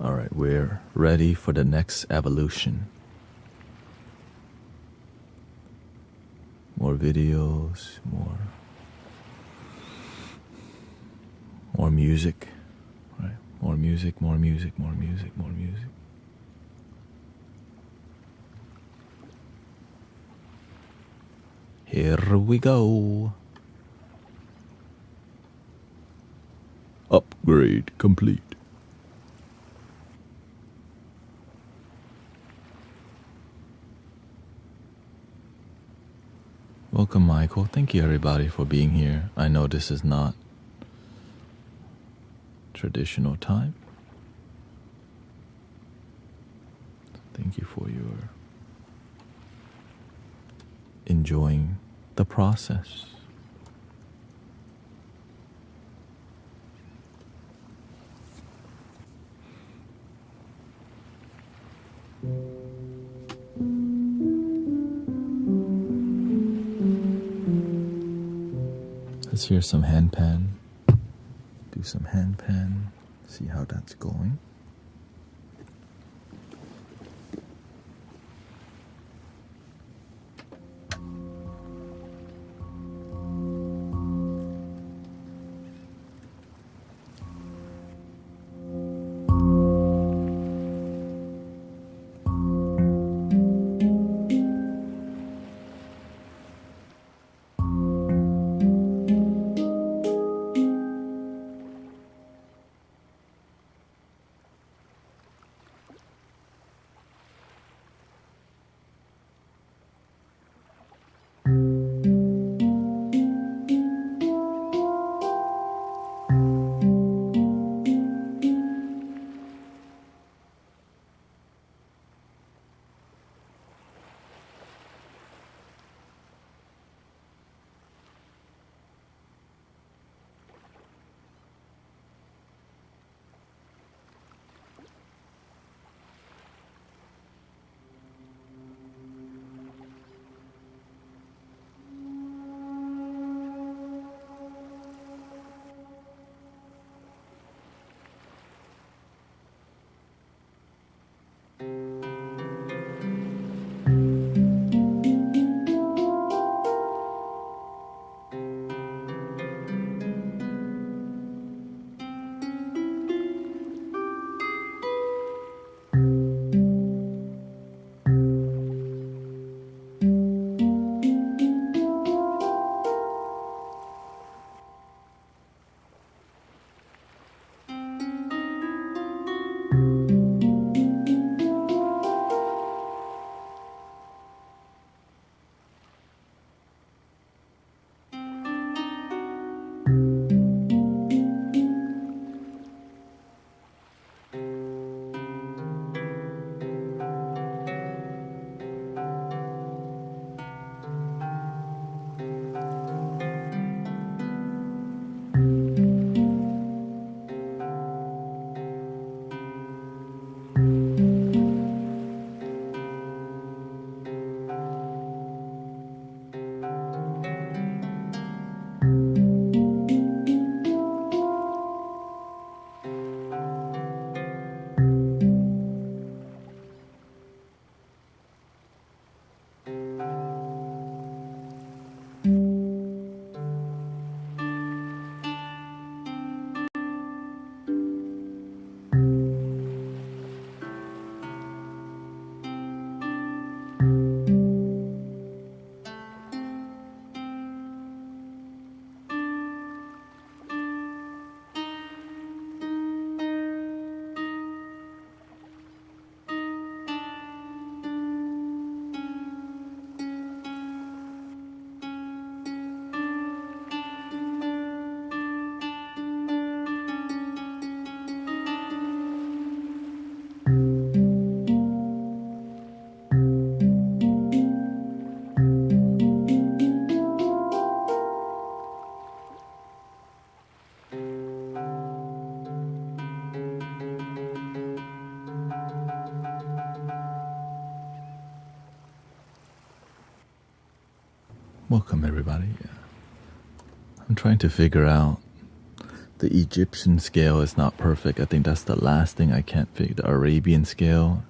Speaker 1: Alright, we're ready for the next evolution. More videos, more music, right? More music, more music, more music, more music. Here we go. Upgrade complete. Welcome, Michael. Thank you, everybody, for being here. I know this is not traditional time. Thank you for your enjoying the process. Let's hear some handpan. Do some handpan. See how that's going. Welcome, everybody. I'm trying to figure out. The Egyptian scale is not perfect. I think that's the last thing I can't figure. The Arabian scale,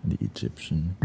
Speaker 1: the Egyptian.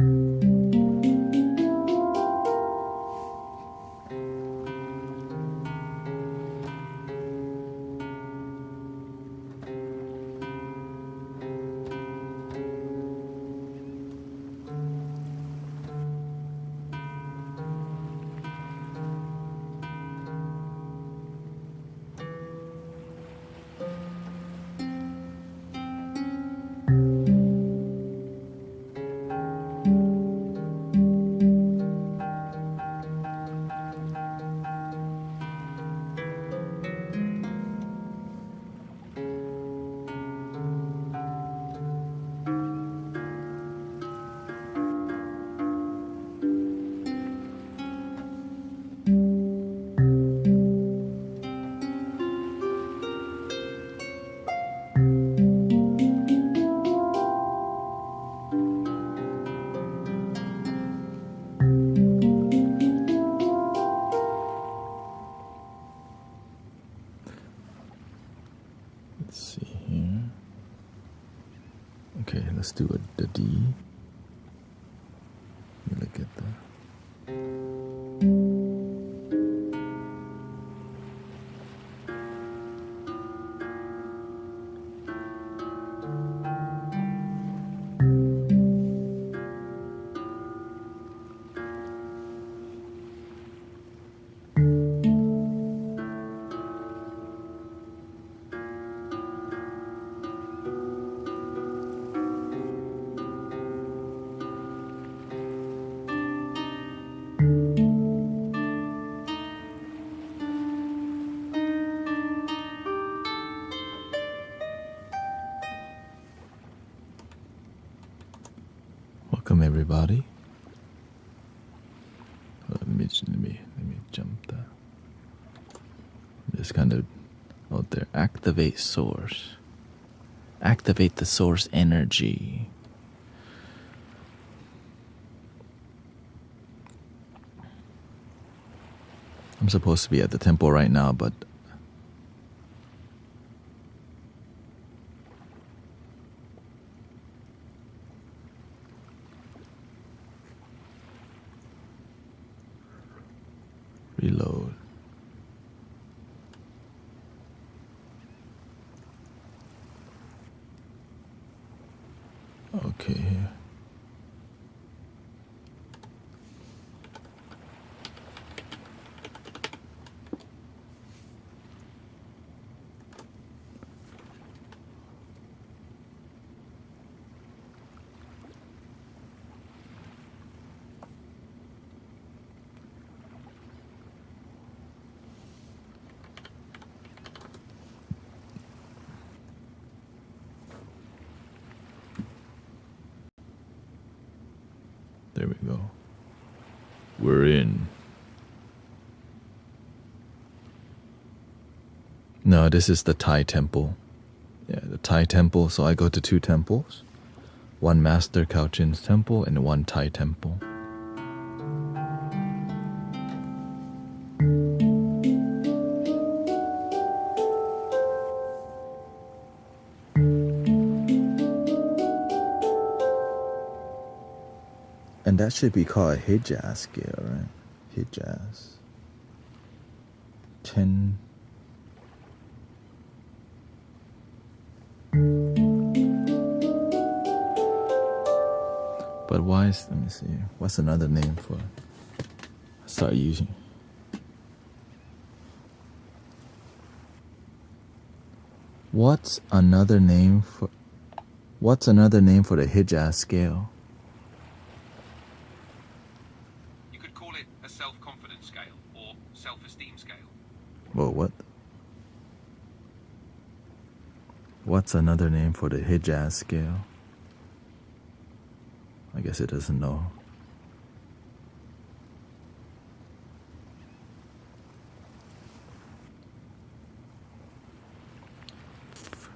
Speaker 1: Let's see here. Okay, let's do the D. Let me look at the. Welcome, everybody. Let me jump that. Just kind of out there. Activate source. Activate the source energy. I'm supposed to be at the temple right now, but reload. Okay. There we go. We're in. No, this is the Thai temple. Yeah, the Thai temple. So I go to two temples. One Master Kaochin's temple and one Thai temple. And that should be called a Hijaz scale, right? Hijaz. 10. But why is, let me see, what's another name for it? Start using. What's another name for the Hijaz scale?
Speaker 2: You could call it a self-confidence scale or self-esteem scale.
Speaker 1: Well, what? What's another name for the Hijaz scale? I guess it doesn't know.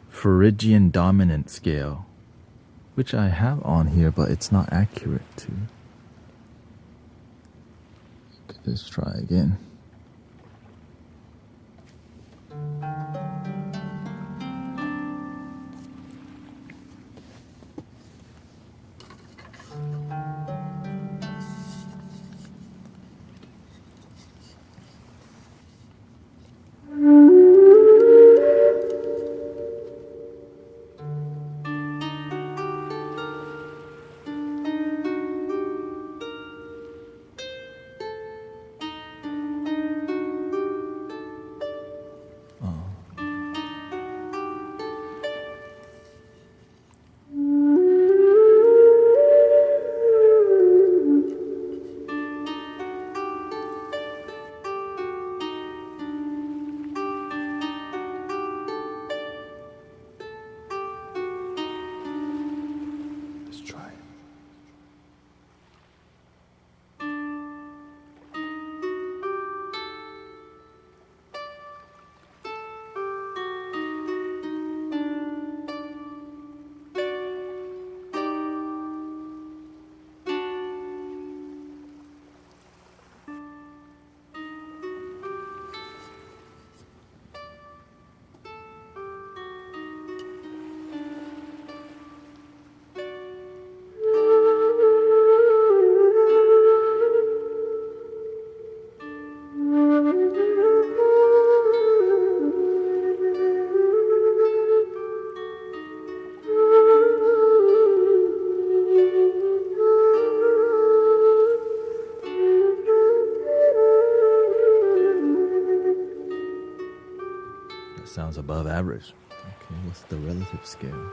Speaker 1: Phrygian dominant scale, which I have on here, but it's not accurate to. Let's try again. Let's try. That sounds above average. Okay, what's the relative scale?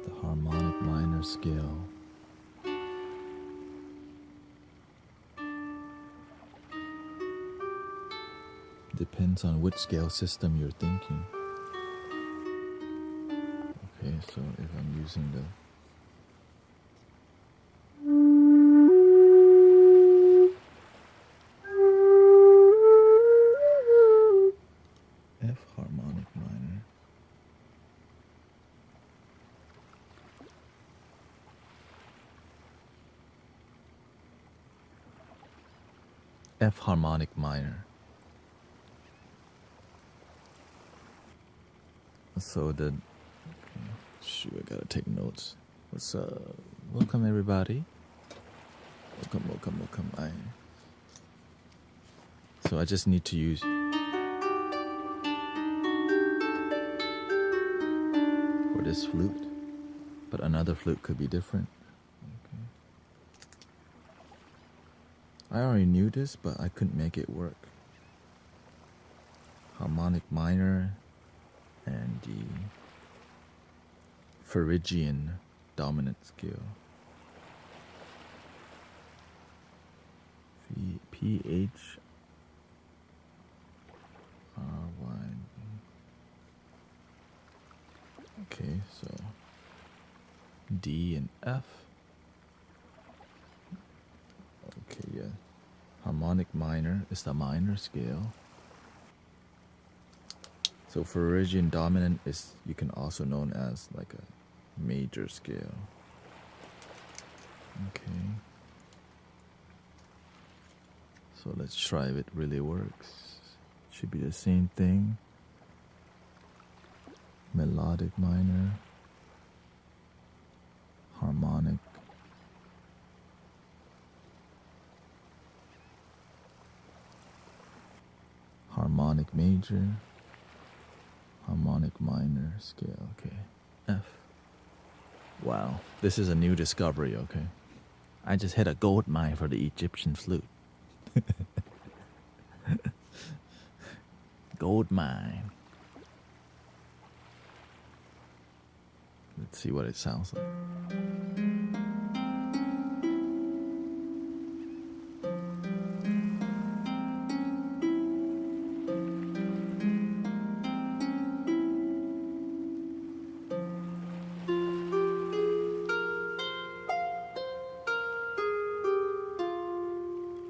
Speaker 1: The harmonic minor scale. Depends on which scale system you're thinking. Okay, so if I'm using the F harmonic minor, F harmonic minor. So the shoot, I gotta take notes. What's up? Welcome everybody. Welcome. So I just need to use for this flute, but another flute could be different. Okay. I already knew this, but I couldn't make it work. Harmonic minor and the Phrygian dominant scale. P-H-R-Y. Okay, so D and F. Okay, yeah. Harmonic minor is the minor scale. So Phrygian dominant is, you can also known as like a major scale. Okay. So let's try if it really works. Should be the same thing. Melodic minor, harmonic, harmonic major, harmonic minor scale. Okay, F. Wow, this is a new discovery. Okay, I just hit a gold mine for the Egyptian flute. Gold mine. Let's see what it sounds like.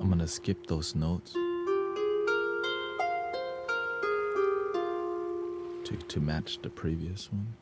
Speaker 1: I'm gonna skip those notes to match the previous one.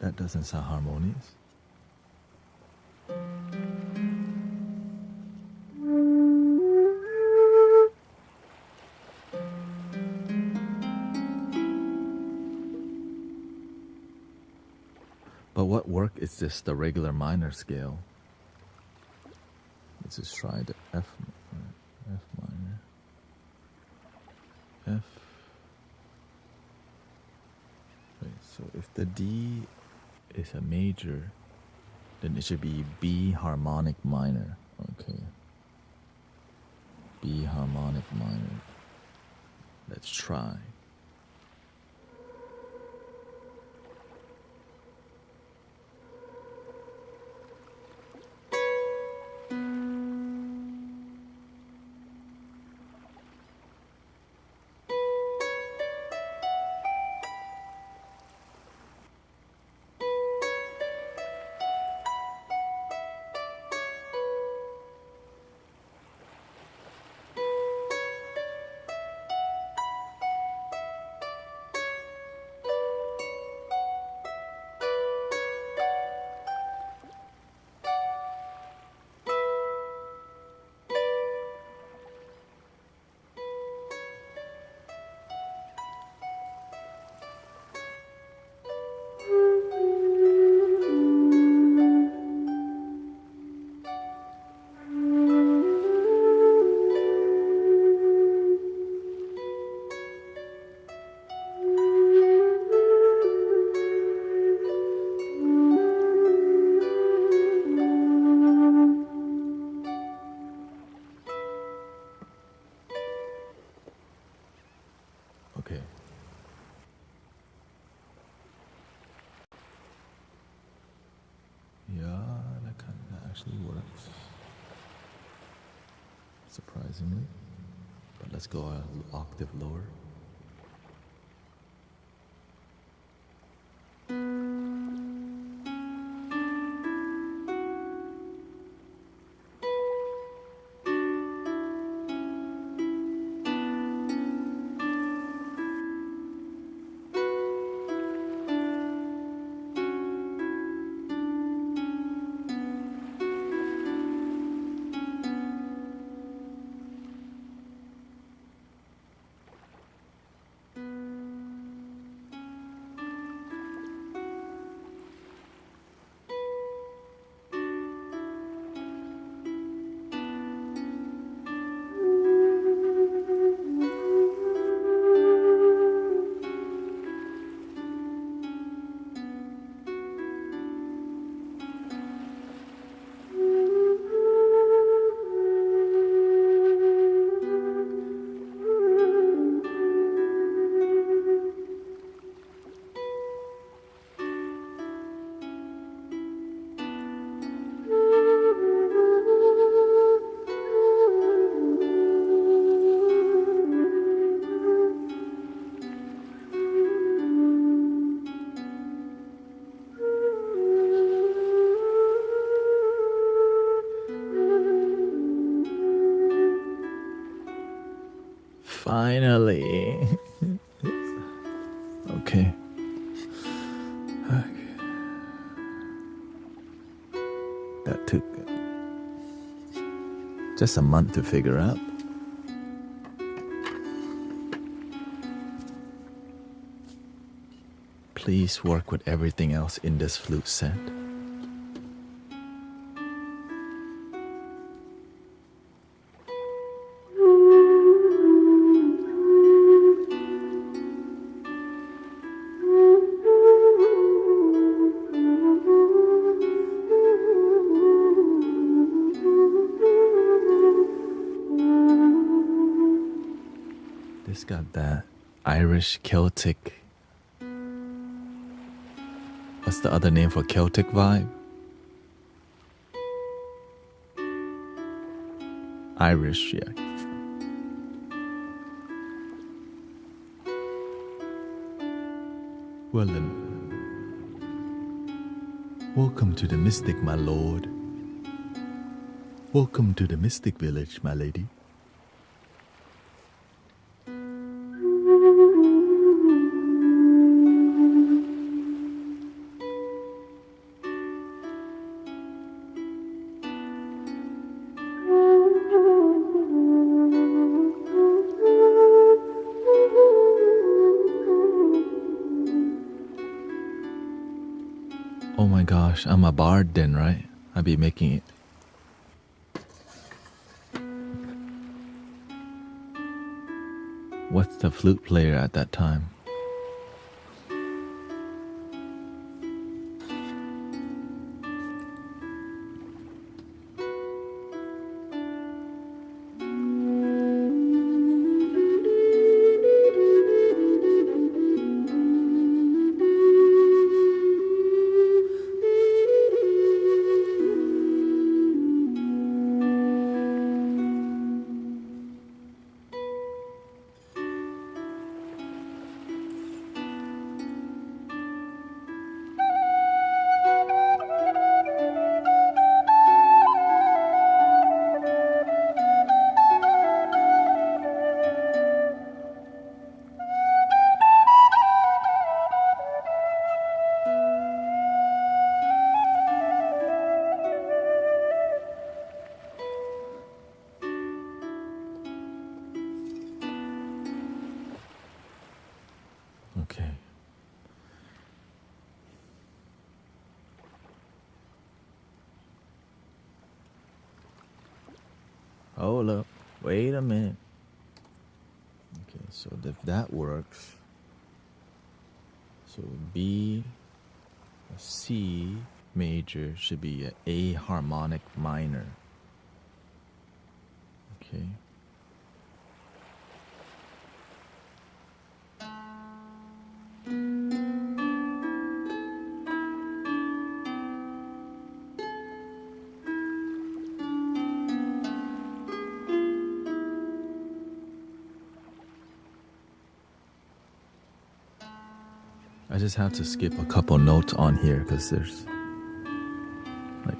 Speaker 1: That doesn't sound harmonious. But what worked is just the regular minor scale. Let's just try the F minor. F. Wait, so if the D is a major, then it should be B harmonic minor. Okay. B harmonic minor. Let's try. Okay. Yeah, that actually works. Surprisingly. But let's go an octave lower. Finally. Okay. That took just a month to figure out. Please work with everything else in this flute set. This got that Irish Celtic. What's the other name for Celtic vibe? Irish, yeah. Well then, welcome to the Mystic, my lord. Welcome to the Mystic Village, my lady. Oh my gosh, I'm a bard then, right? I'll be making it. What's the flute player at that time? Okay. Hold up. Wait a minute. Okay, so if that works, so B, C major should be an A harmonic minor. Okay. I just have to skip a couple notes on here because there's like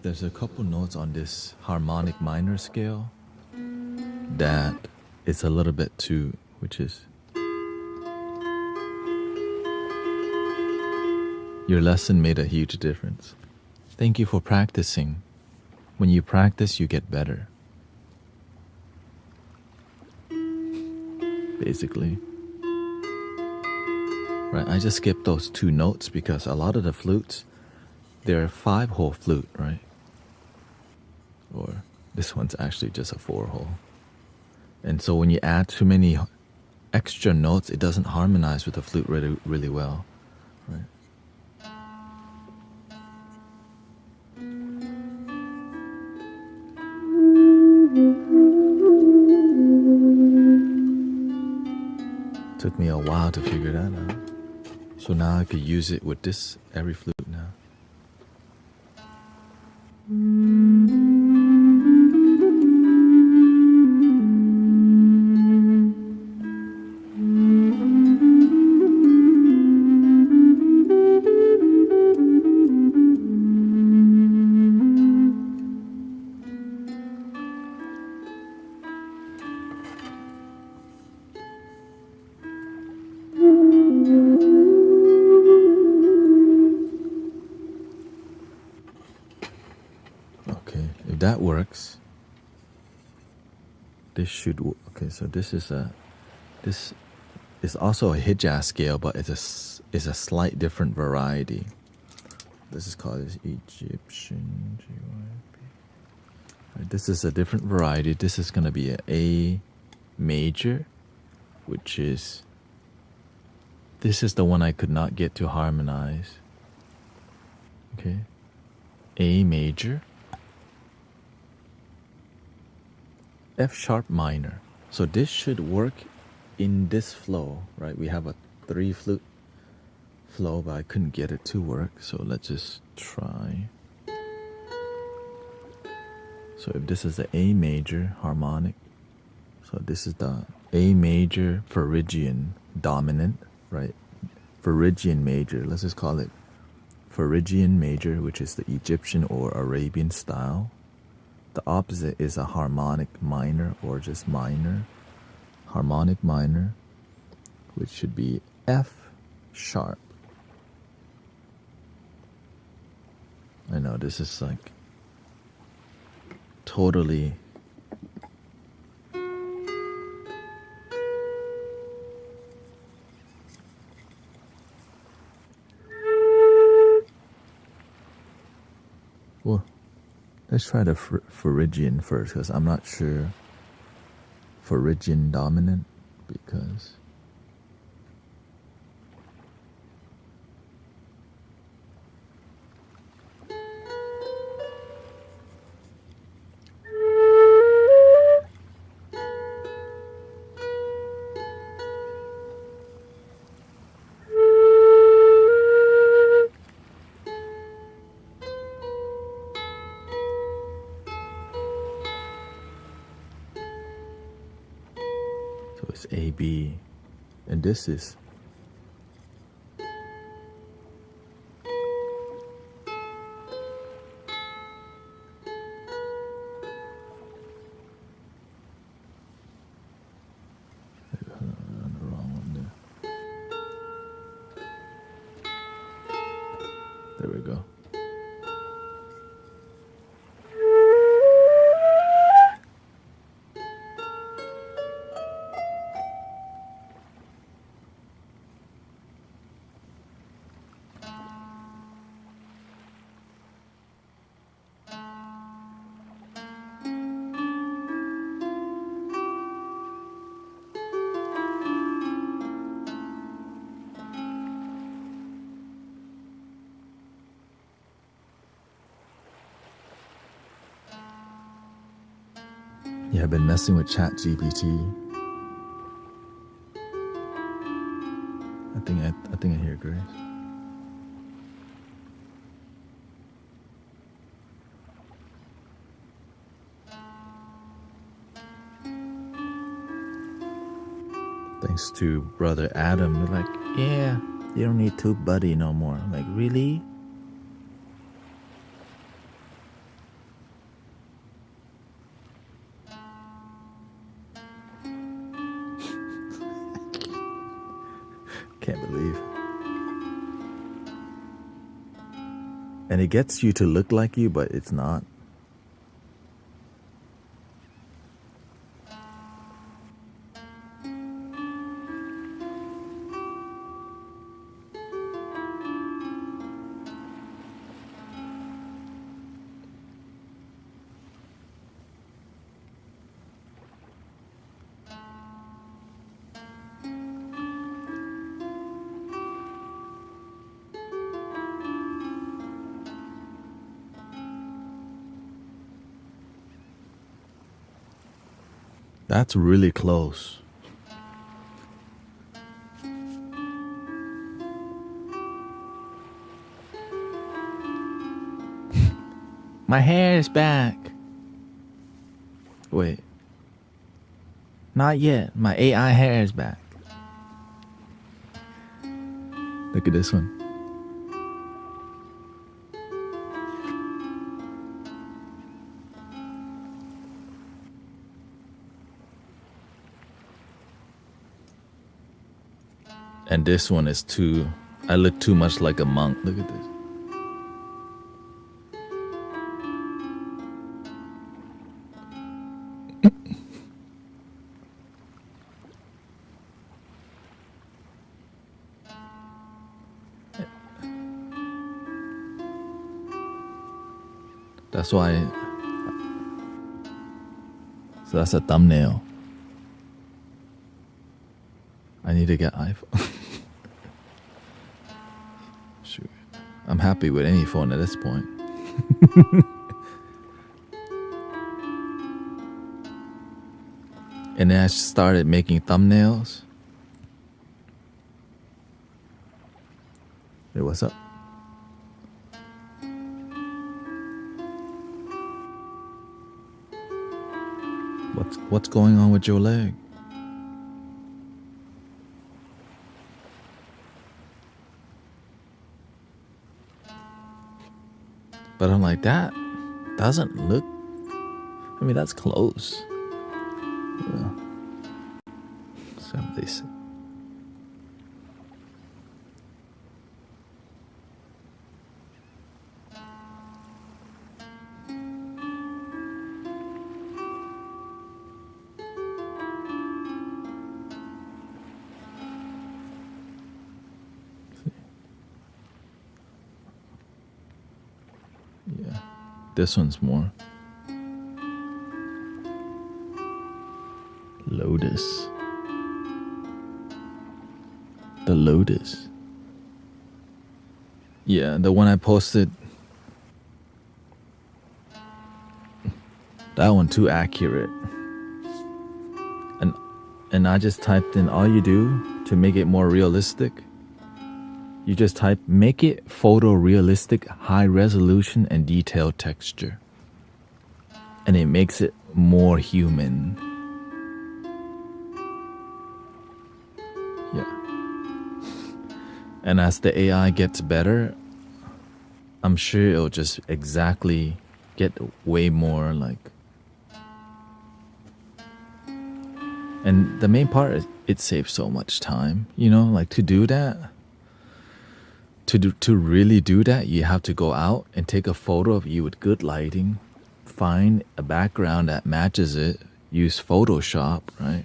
Speaker 1: there's a couple notes on this harmonic minor scale that it's a little bit too, which is your lesson made a huge difference. Thank you for practicing. When you practice, you get better. Basically. Right, I just skipped those two notes because a lot of the flutes, they're a 5-hole flute, right? Or this one's actually just a 4-hole. And so when you add too many extra notes, it doesn't harmonize with the flute really, really well, right? Took me a while to figure that out. So now I could use it with this every flute now. that works. This should okay. So this is also a Hijaz scale, but it's a slight different variety. This is called Egyptian GYP. Right, this is a different variety. This is gonna be an A major, which is this is the one I could not get to harmonize. Okay, A major, F sharp minor. So this should work in this flow, right? We have a 3 flute flow, but I couldn't get it to work. So let's just try. So if this is the A major harmonic, so this is the A major Phrygian dominant, right? Phrygian major, let's just call it Phrygian major, which is the Egyptian or Arabian style. The opposite is a harmonic minor or just minor. Harmonic minor, which should be F sharp. I know this is like totally well, let's try the Phrygian first, because I'm not sure. Phrygian dominant, because it's A, B, and this is on the wrong one there. There we go. Yeah, I've been messing with ChatGPT. I think I hear Grace. Thanks to brother Adam, they're like, yeah, you don't need Tube Buddy no more. I'm like, really? Can't believe. And it gets you to look like you, but it's not. That's really close. My hair is back. Wait. Not yet. My AI hair is back. Look at this one. And this one is too, I look too much like a monk. Look at this. That's why. So that's a thumbnail. I need to get iPhone. Shoot. I'm happy with any phone at this point. And then I started making thumbnails. Hey, what's up? What's going on with your leg? But I'm like, that doesn't look. I mean, that's close. Yeah. So they say. Yeah, this one's more Lotus. The Lotus. Yeah, the one I posted. That one too accurate. And I just typed in, all you do to make it more realistic, you just type, make it photorealistic, high resolution and detailed texture. And it makes it more human. Yeah. And as the AI gets better, I'm sure it'll just exactly get way more like. And the main part is it saves so much time, like to do that. To really do that, you have to go out and take a photo of you with good lighting, find a background that matches it, use Photoshop, right?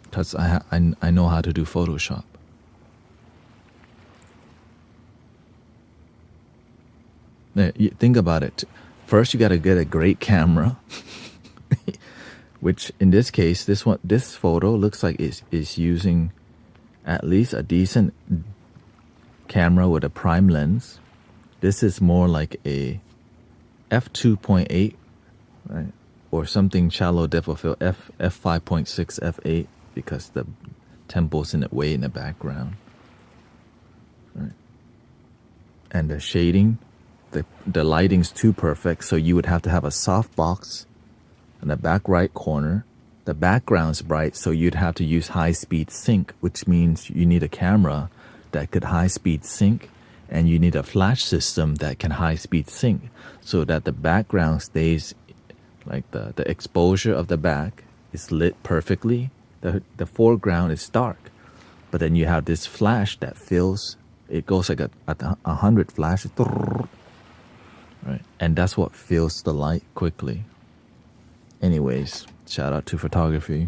Speaker 1: Because I know how to do Photoshop. Now, think about it. First, you got to get a great camera. Which in this case, this photo looks like is using at least a decent camera with a prime lens. This is more like a f2.8, right? Or something shallow depth of field, f5.6, f8, because the tempo's in the way in the background, right? And the shading, the lighting's too perfect, so you would have to have a softbox in the back right corner. The background's bright, so you'd have to use high-speed sync, which means you need a camera that could high-speed sync, and you need a flash system that can high-speed sync, so that the background stays, like the exposure of the back is lit perfectly. The foreground is dark, but then you have this flash that fills. It goes like at 100 flashes, right? And that's what fills the light quickly. Anyways, shout out to photography.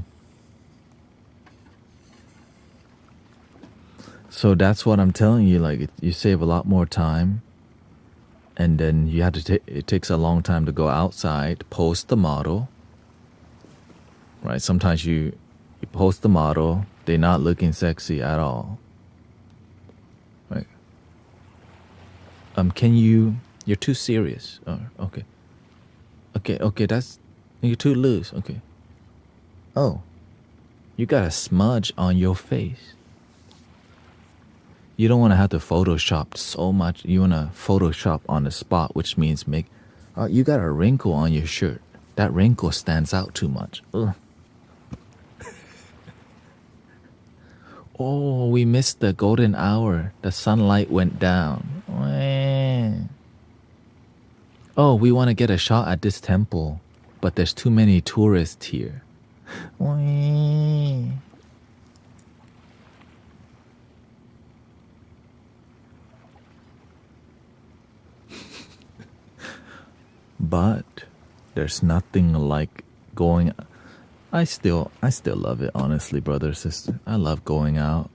Speaker 1: So that's what I'm telling you. Like, you save a lot more time, and then you have to. It takes a long time to go outside, post the model. Right? Sometimes you post the model, they're not looking sexy at all. Right? Can you? You're too serious. Oh, okay. Okay. You're too loose. Okay. Oh, you got a smudge on your face. You don't want to have to Photoshop so much. You want to Photoshop on the spot, which means you got a wrinkle on your shirt. That wrinkle stands out too much. Ugh. Oh, we missed the golden hour. The sunlight went down. Oh, we want to get a shot at this temple, but there's too many tourists here. But there's nothing like going. I still love it, honestly, brother, sister. I love going out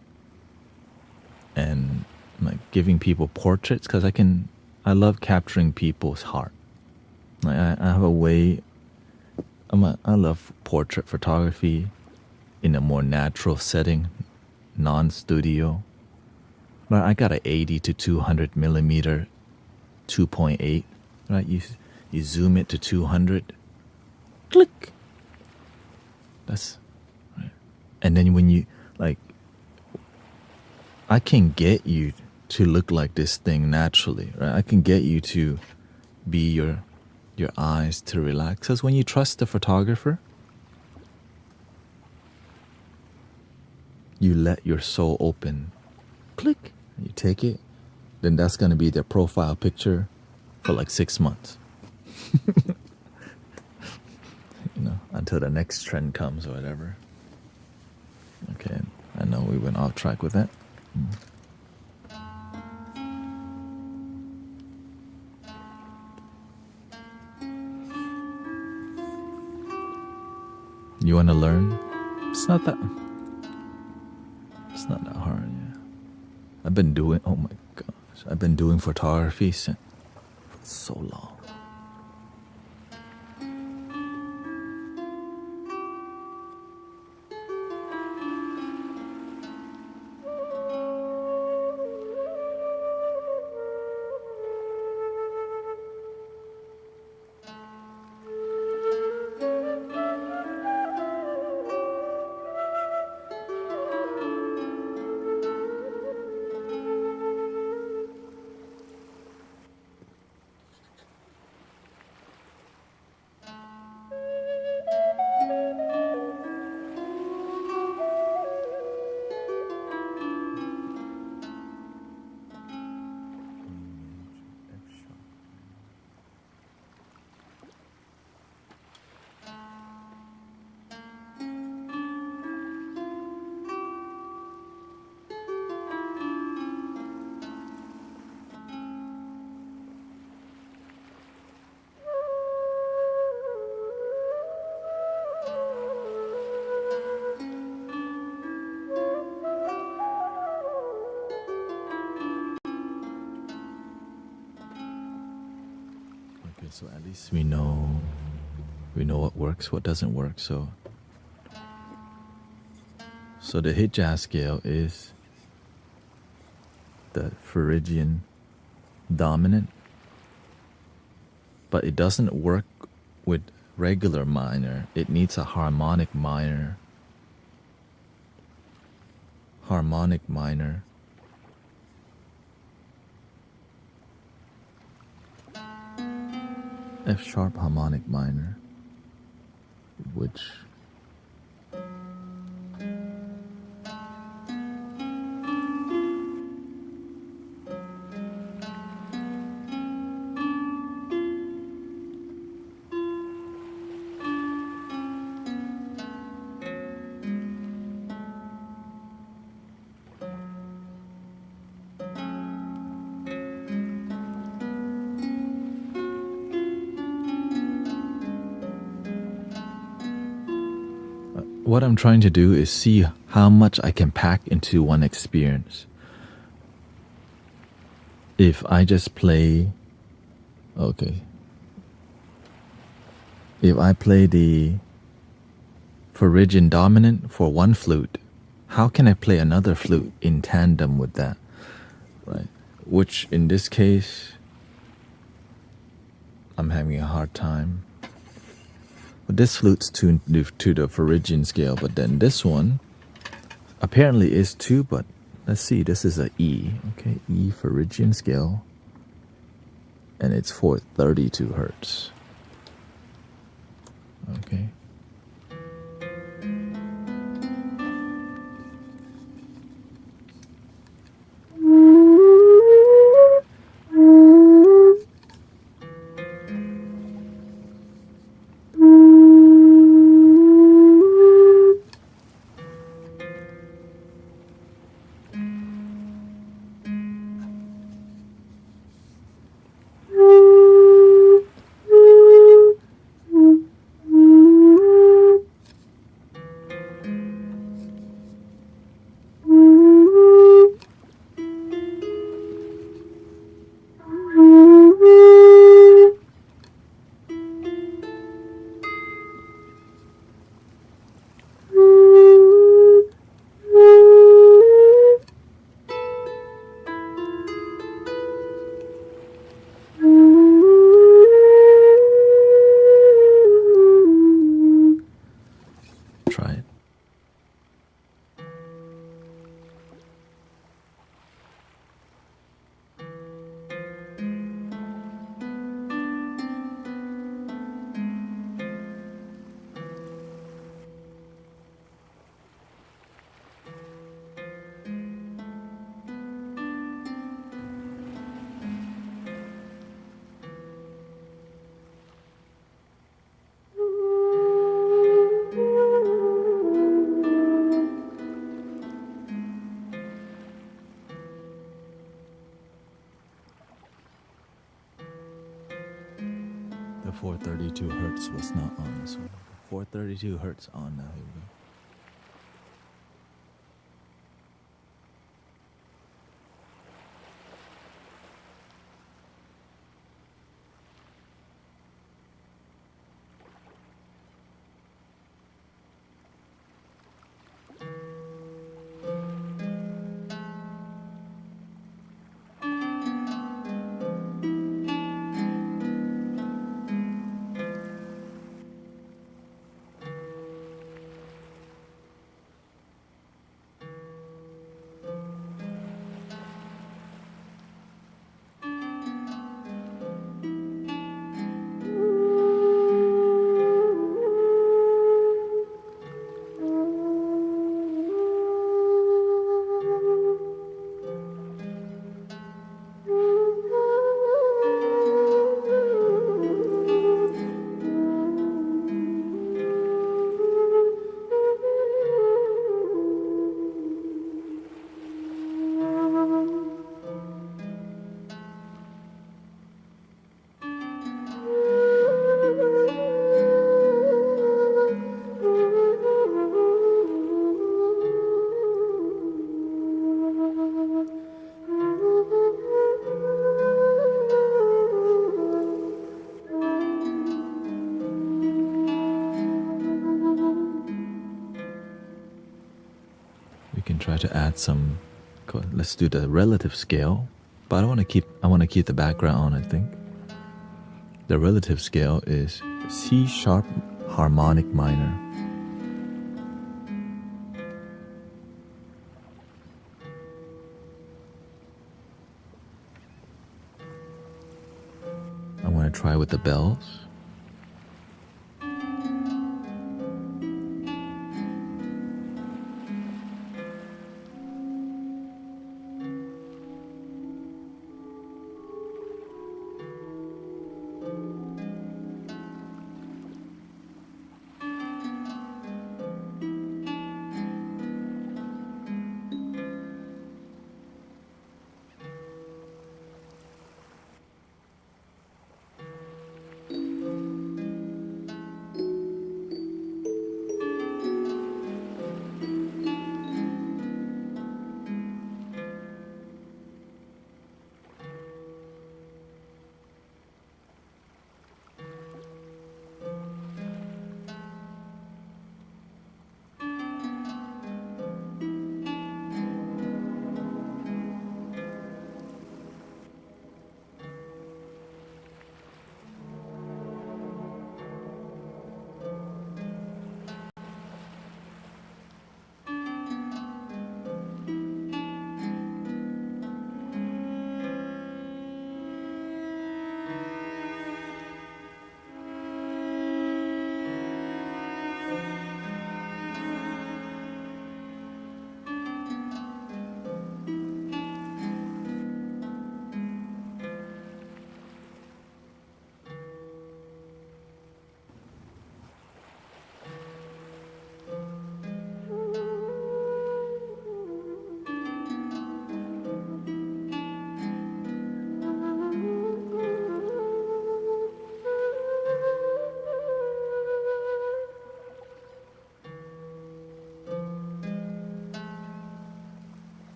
Speaker 1: and like giving people portraits because I love capturing people's heart. Like I have a way. I love portrait photography in a more natural setting, non-studio. But I got a 80 to 200 millimeter 2.8, right? You zoom it to 200, click. That's right. And then when you like, I can get you to look like this thing naturally, right? I can get you to be your eyes to relax. Because when you trust the photographer, you let your soul open. Click. You take it. Then that's going to be their profile picture for like 6 months. Until the next trend comes or whatever. Okay, I know we went off track with that. You want to learn? It's not that hard. Yeah. I've been doing. Oh my gosh, I've been doing photography for so long. Okay, so at least we know what works, what doesn't work. So the Hijaz scale is the Phrygian dominant, but it doesn't work with regular minor. It needs a harmonic minor. Harmonic minor. F sharp harmonic minor, which what I'm trying to do is see how much I can pack into one experience. If I just play, okay. If I play the Phrygian dominant for one flute, how can I play another flute in tandem with that? Right? Which in this case, I'm having a hard time. But this flute's tuned to the Phrygian scale, but then this one apparently is too, but let's see, this is a E, okay, E Phrygian scale, and it's for 32 hertz. Okay. The 432 hertz was not on this one. 432 hertz on now. Here we go. We can try to add some. Let's do the relative scale, but I want to keep the background on. I think the relative scale is C sharp harmonic minor. I want to try with the bells.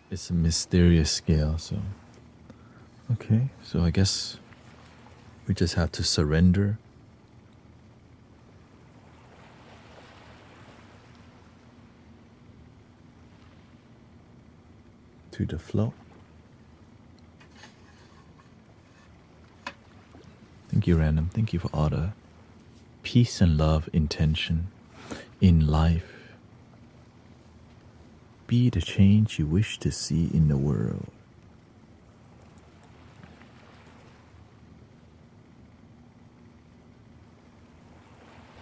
Speaker 1: it's a mysterious scale, so okay, so I guess we just have to surrender to the flow. Thank you, Random. Thank you for all the peace and love intention in life. Be the change you wish to see in the world.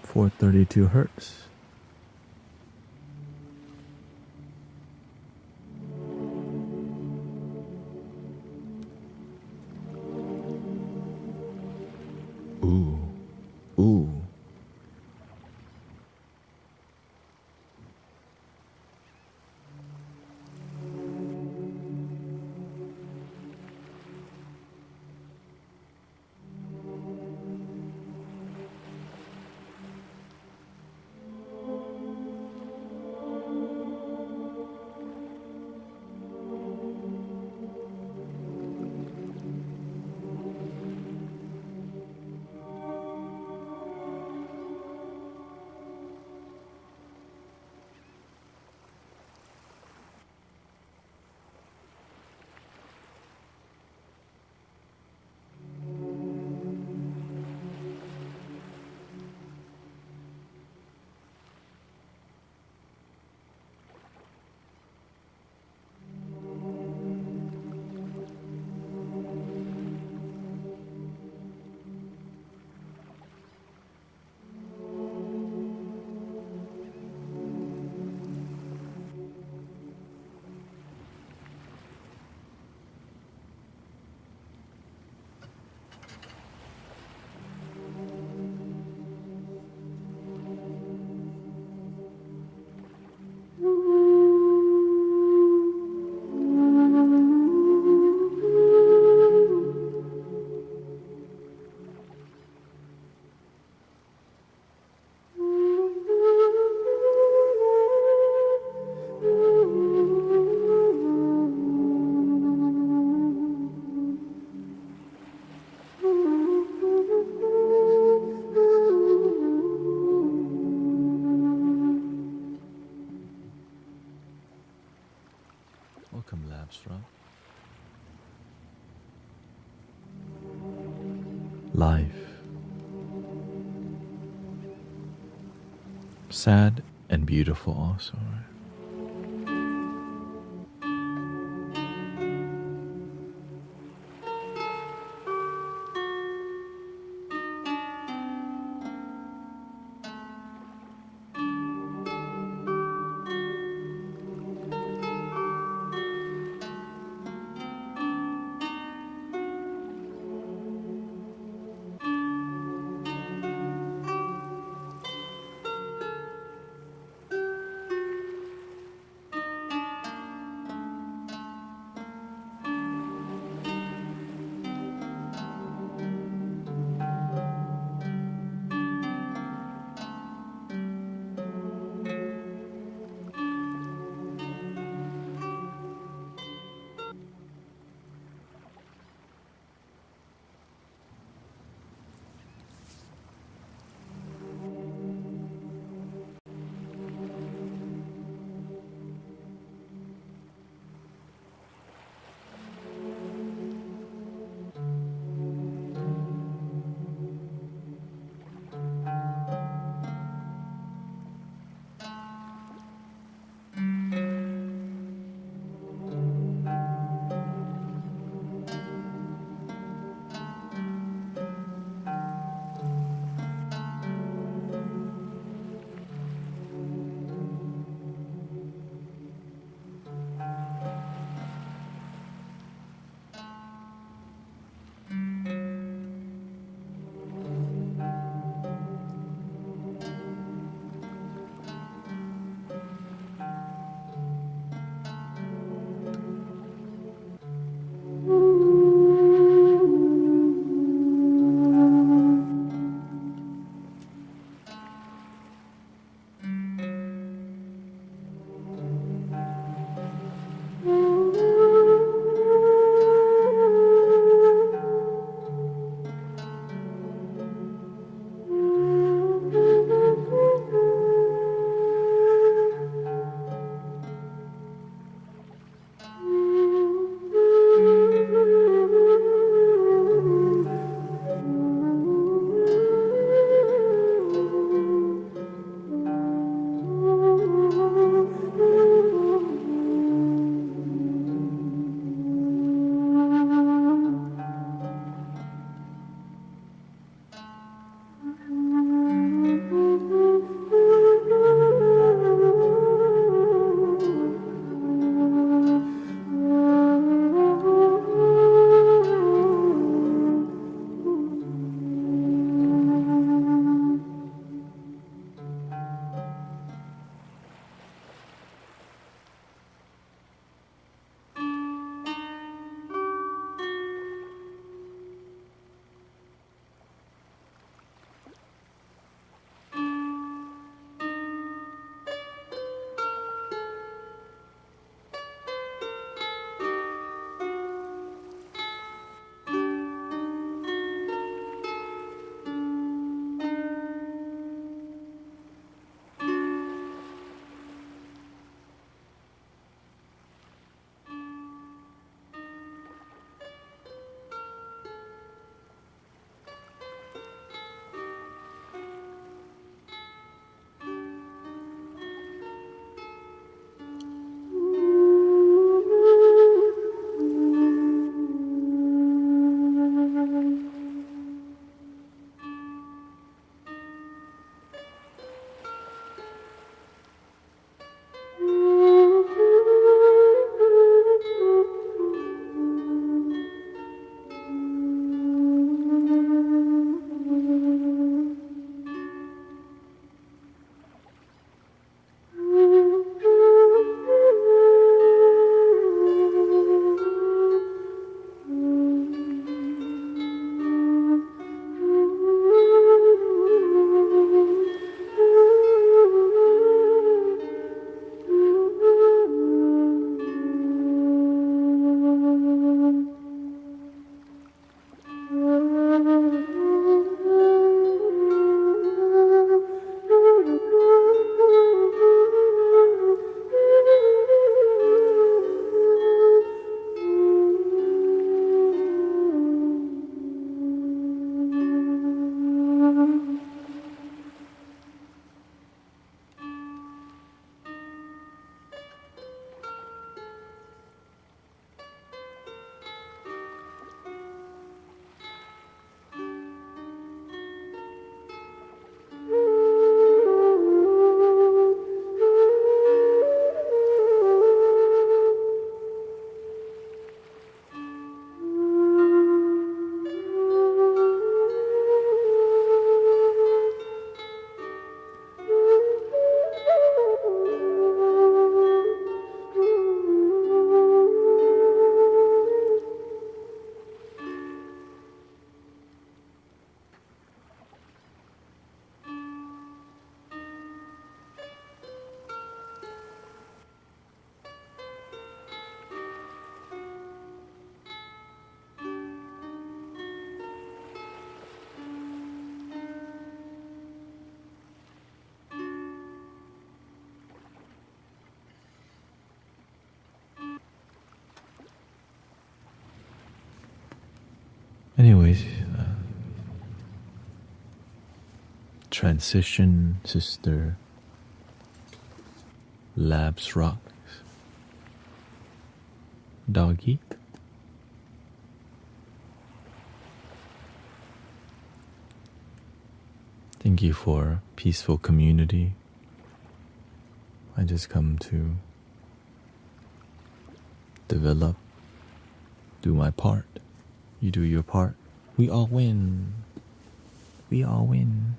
Speaker 1: .432 Hz. Ooh, ooh. Welcome, Labstra. Life. Sad and beautiful also, right? Anyways, transition, sister, labs rocks, doggy. Thank you for peaceful community. I just come to develop, do my part. You do your part. We all win. We all win.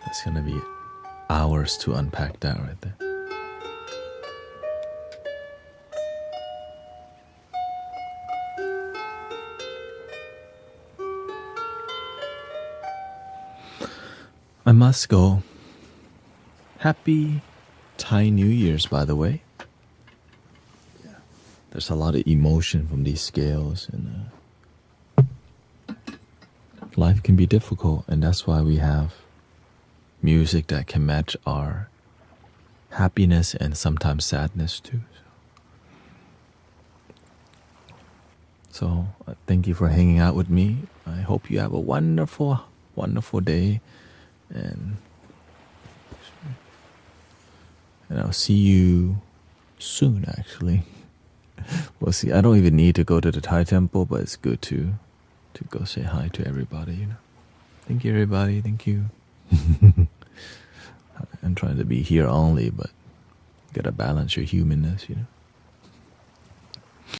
Speaker 1: It's gonna be hours to unpack that right there. I must go. Happy Thai New Year's, by the way. Yeah. There's a lot of emotion from these scales, and life can be difficult, and that's why we have music that can match our happiness and sometimes sadness too. So thank you for hanging out with me. I hope you have a wonderful, wonderful day, and I'll see you soon. Actually, we'll see. I don't even need to go to the Thai temple, but it's good to go say hi to everybody. You know. Thank you, everybody. Thank you. I'm trying to be here only, but gotta balance your humanness. You know.